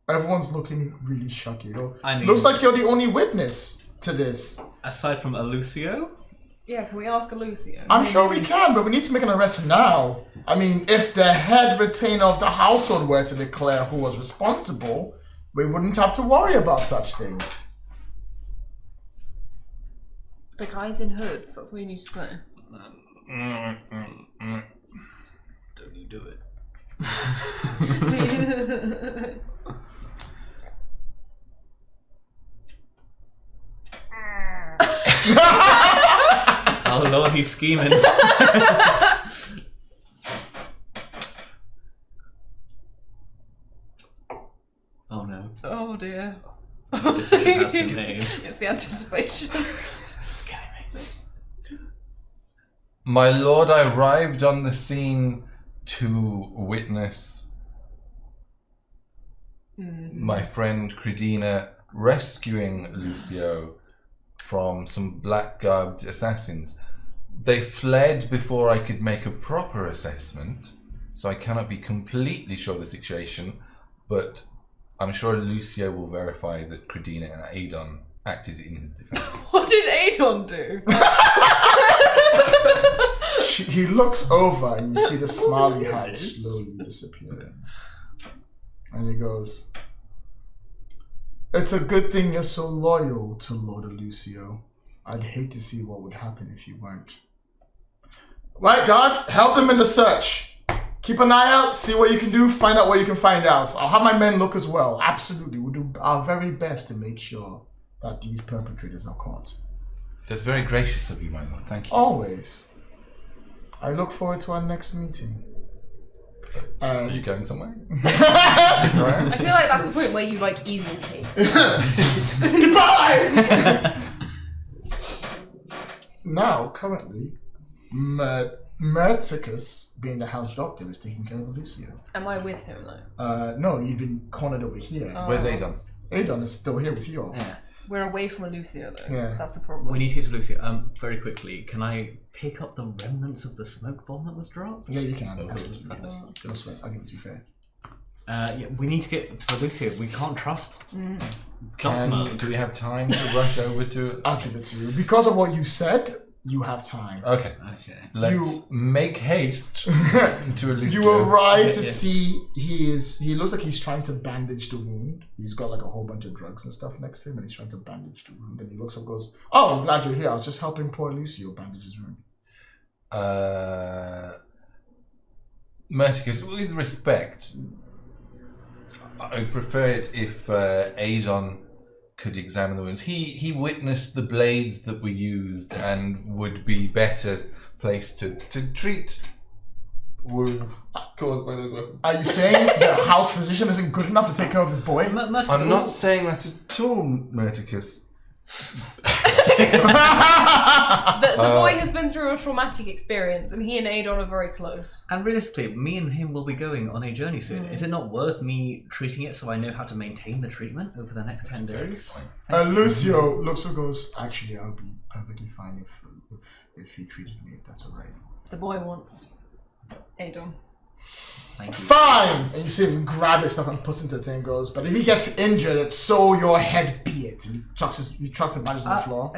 Everyone's looking really shocked, you know? I mean, Looks like you're the only witness to this. aside from Lucio, Yeah, can we ask Lucio? I'm sure we can, but we need to make an arrest now. I mean, if the head retainer of the household were to declare who was responsible, we wouldn't have to worry about such things. The guys in hoods, that's what you need to say. don't you do it. Oh Lord, he's scheming. Oh no. Oh dear. Decision has been made. It's the anticipation. It's killing me. My lord, I arrived on the scene to witness my friend Credina rescuing Lucio from some black-garbed assassins. They fled before I could make a proper assessment, so I cannot be completely sure of the situation, but I'm sure Lucio will verify that Credina and Adon acted in his defense. What did Adon do? He looks over and you see the smiley hat slowly disappearing. And he goes, "It's a good thing you're so loyal to Lord Lucio. I'd hate to see what would happen if you weren't. Right, guards, help them in the search. Keep an eye out, see what you can do, find out what you can find out. I'll have my men look as well. Absolutely, we'll do our very best to make sure that these perpetrators are caught." That's very gracious of you, my lord. Thank you. Always. I look forward to our next meeting. Are you going somewhere? I feel like that's the point where you like evil Kate. Goodbye! Now, currently, Merticus, being the house doctor, is taking care of Lucio. Am I with him though? No, you've been cornered over here. Where's Adon? Adon is still here with you. Yeah. We're away from Lucio though. Yeah. That's the problem. We need to get to Lucio. Very quickly, can I pick up the remnants of the smoke bomb that was dropped? Yeah, you can. Okay. Absolutely. That's right. I'll give it to you fair. Yeah, we need to get to Lucio. We can't trust. Do we have time to rush over to... I'll give it to you. Because of what you said, you have time. Okay. Okay. Let's make haste to Lucio. You arrive to see he looks like he's trying to bandage the wound. He's got like a whole bunch of drugs and stuff next to him and he's trying to bandage the wound. And he looks up and goes, "Oh, I'm glad you're here. I was just helping poor Lucio bandage his wound." Merticus, with respect, I would prefer it if Adon could examine the wounds. He witnessed the blades that were used and would be better placed to treat wounds caused by those weapons. Are you saying the house physician isn't good enough to take care of this boy? I'm not saying that at all, Merticus. The boy has been through a traumatic experience and he and Adon are very close. And realistically, me and him will be going on a journey soon. Is it not worth me treating it so I know how to maintain the treatment over the next 10 days? Lucio looks and goes, "Actually, I'll be perfectly fine if he treated me, if that's alright." The boy wants Adon. Thank you. Fine! And you see him grab his stuff and puts into the thing and goes, "But if he gets injured, so your head be it." And he chucks the badges on the floor.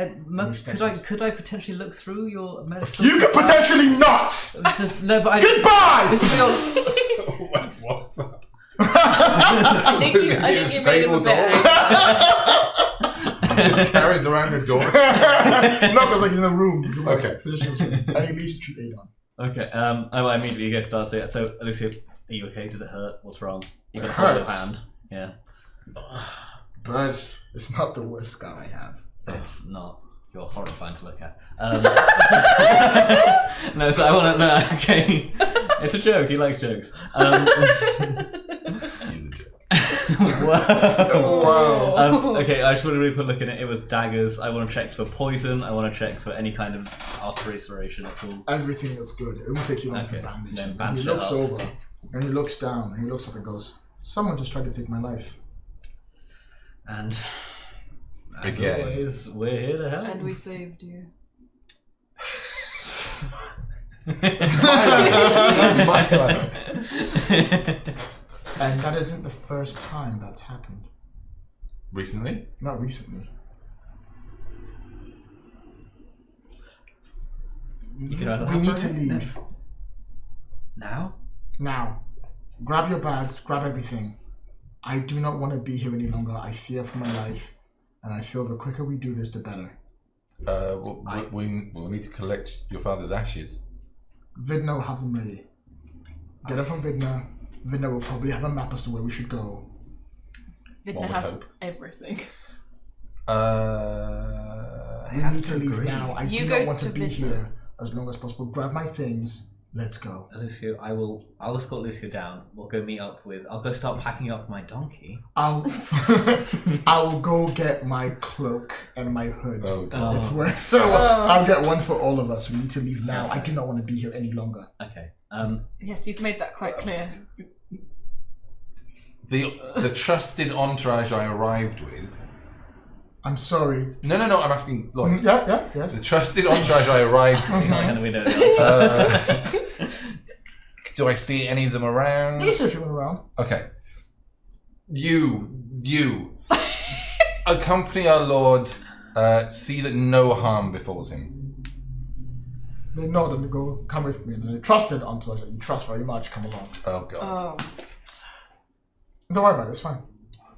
Could I potentially look through your medicine? You could potentially not! Just, no, but Goodbye! This is What's up? I think you made him a bit angry. He just carries around the door. No, because like he's in a room. Okay. Physician's room. And he leaves to treat Adon. Okay, I immediately go start saying, "So, Lucia, are you okay? Does it hurt? What's wrong? You got a hold of your hand?" Yeah. But it's not the worst scar I have. It's not. You're horrifying to look at. No, so I want to know. Okay, it's a joke. He likes jokes. He's a joke. Wow. Okay, I just want to really put a look in it. It was daggers. I want to check for poison. I want to check for any kind of artery serration at all. Everything is good. It won't take you long to Okay, bandage then him. bandage He it looks up. over and he looks down and he looks up and goes, "Someone just tried to take my life." And as Again. always, we're here to help. And we saved you. And that isn't the first time that's happened. Recently? Not recently. You can either We have need it to leave. now. Now, grab your bags, grab everything. I do not want to be here any longer. I fear for my life. And I feel the quicker we do this, the better. We'll need to collect your father's ashes. Vidna will have them ready. Get them from Vidna. Vidna will probably have a map as to where we should go. Vidna would has hope. everything. We need to leave now. I You do go not want to to be Vidna. here as long as possible. Grab my things. Let's go. Lucio, I'll escort Lucio down. We'll go meet up with. I'll go start packing up my donkey. I will go get my cloak and my hood. Oh, God. It's work. So I'll get one for all of us. We need to leave now. I do not want to be here any longer. Okay. Yes, you've made that quite clear. The trusted entourage I arrived with. I'm sorry. No, I'm asking Lloyd. Yes. The trusted entourage I arrived with. we know the answer. Do I see any of them around? Yes, if you're around. Okay. You. Accompany our Lord. See that no harm befalls him. They nod and they go, come with me. And they trusted entourage that you trust very much. Come along. Oh, God. Oh. Don't worry about it. It's fine.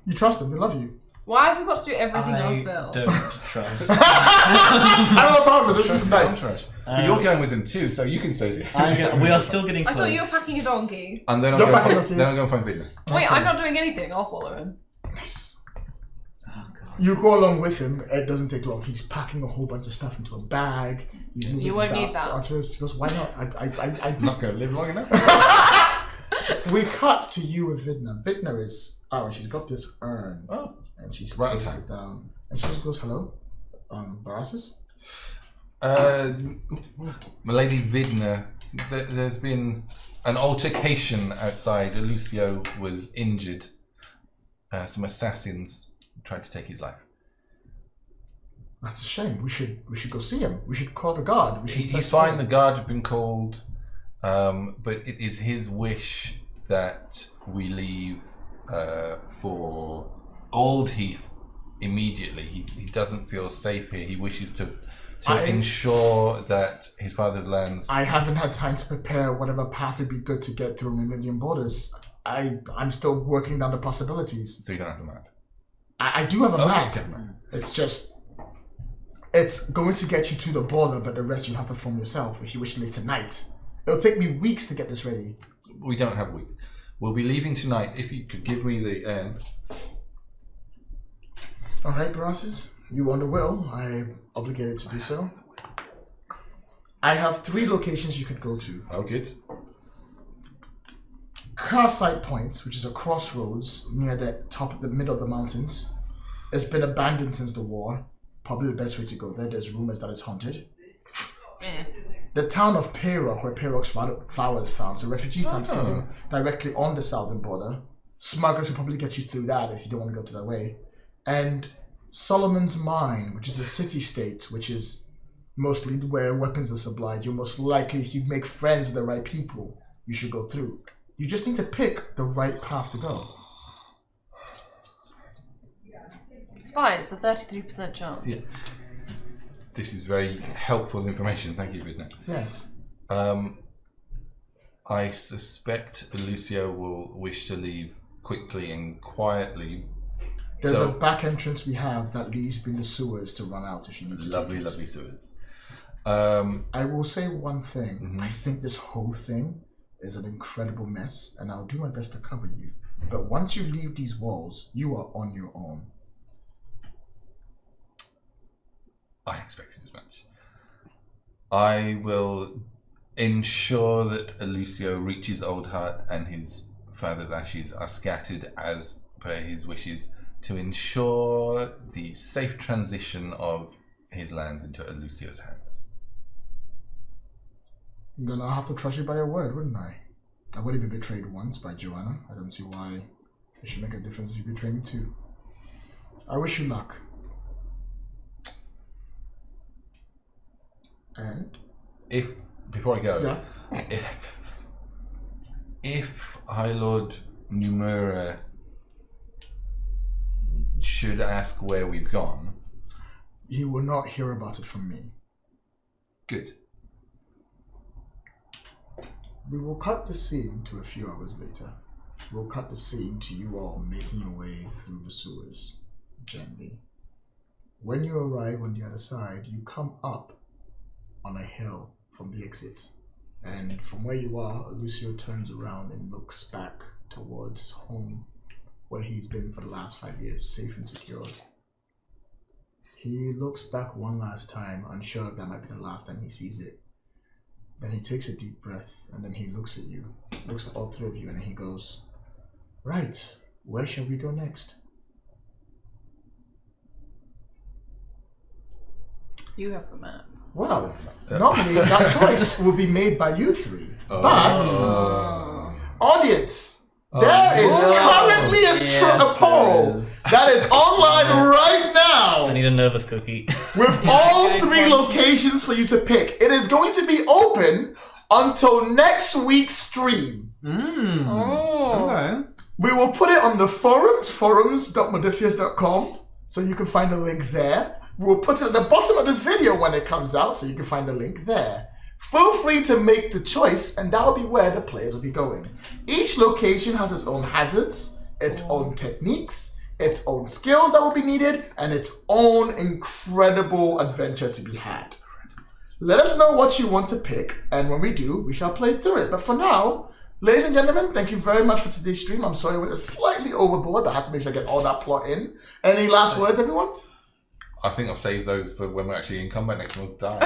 You trust them. They love you. Why have we got to do everything ourselves? Don't trust. I don't have a problem. This is The nice. entourage. But you're going with them too, so you can save it. We are still getting I close. thought you were packing a donkey. And then You're I'll packing go okay. then I'll go and find Vidna. Wait, I'm not doing anything. I'll follow him. Yes. Oh, God. You go along with him. It doesn't take long. He's packing a whole bunch of stuff into a bag. He's moving You won't things need out. that. He goes, why not? I'm not going to live long enough. We cut to you with Vidna. Vidna is she's got this urn. Oh. And she's Right on puts time. it down. And she just goes, hello? Barasis? Milady Vidna, there's been an altercation outside. Lucio was injured. Some assassins tried to take his life. That's a shame. We should go see him. We should call the guard. We should He's search fine. for The him. guard have been called, but it is his wish that we leave for Old Heath immediately. He doesn't feel safe here. He wishes to ensure that his father's lands. I haven't had time to prepare whatever path would be good to get through Meridian borders. I'm still working down the possibilities. So you don't have a map. I do have a map. Okay. It's just, it's going to get you to the border, but the rest you have to form yourself if you wish to leave tonight. It'll take me weeks to get this ready. We don't have weeks. We'll be leaving tonight. If you could give me the All right, Barasis, you want the will. I'm obligated to do so. I have 3 locations you could go to. Oh, good. Carsite Point, which is a crossroads near the top of the middle of the mountains. It's been abandoned since the war. Probably the best way to go there. There's rumors that it's haunted. The town of Payrock, where Payrock's flower is found, is a refugee camp sitting directly on the southern border. Smugglers will probably get you through that if you don't want to go to that way. And Solomon's Mine, which is a city-state, which is mostly where weapons are supplied. You're most likely, if you make friends with the right people, you should go through. You just need to pick the right path to go. It's fine. It's a 33% chance. Yeah. This is very helpful information. Thank you, Vidna. Yes. I suspect Lucio will wish to leave quickly and quietly. There's a back entrance we have that leads between the sewers to run out if you need to. Lovely sewers. I will say one thing. Mhm. I think this whole thing is an incredible mess, and I'll do my best to cover you. But once you leave these walls, you are on your own. I expected as much. I will ensure that Lucio reaches Old Heart and his father's ashes are scattered as per his wishes to ensure the safe transition of his lands into Lucio's hands. Then I'll have to trust you by your word, wouldn't I? I've already been betrayed once by Joanna. I don't see why it should make a difference if you betray me too. I wish you luck. And? Before I go, Yeah. if High Lord Numura should ask where we've gone, He will not hear about it from me. good. We will cut the scene to a few hours later. We'll cut the scene to you all making your way through the sewers, gently. When you arrive on the other side, you come up on a hill from the exit. And from where you are, Lucio turns around and looks back towards his home, where he's been for the last 5 years, safe and secure. He looks back one last time, unsure if that might be the last time he sees it. Then he takes a deep breath, and then he looks at you, looks at all three of you, and he goes, "Right, where shall we go next?" You have the map. Well, normally that choice will be made by you three. But, audience, there is currently a poll that is online right now. I need a nervous cookie. With all three locations for you to pick. It is going to be open until next week's stream. Okay. We will put it on the forums.modiphius.com, so you can find a link there. We'll put it at the bottom of this video when it comes out, so you can find a link there. Feel free to make the choice, and that will be where the players will be going. Each location has its own hazards, its own techniques, its own skills that will be needed, and its own incredible adventure to be had. Let us know what you want to pick, and when we do, we shall play through it. But for now, ladies and gentlemen, thank you very much for today's stream. I'm sorry we were slightly overboard, but I had to make sure I get all that plot in. Any last words, everyone? I think I'll save those for when we're actually in combat next month. Die.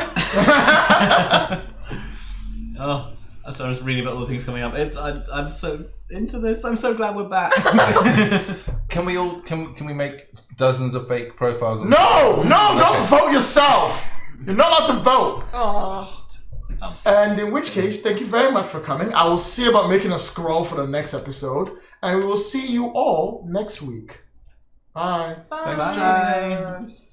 Oh, I'm sorry, I was reading about all the things coming up. I'm so into this. I'm so glad we're back. Can we make dozens of fake profiles? No, don't vote yourself. You're not allowed to vote. Oh. And in which case, thank you very much for coming. I will see about making a scroll for the next episode, and we will see you all next week. Bye. Bye. Bye. Cheers.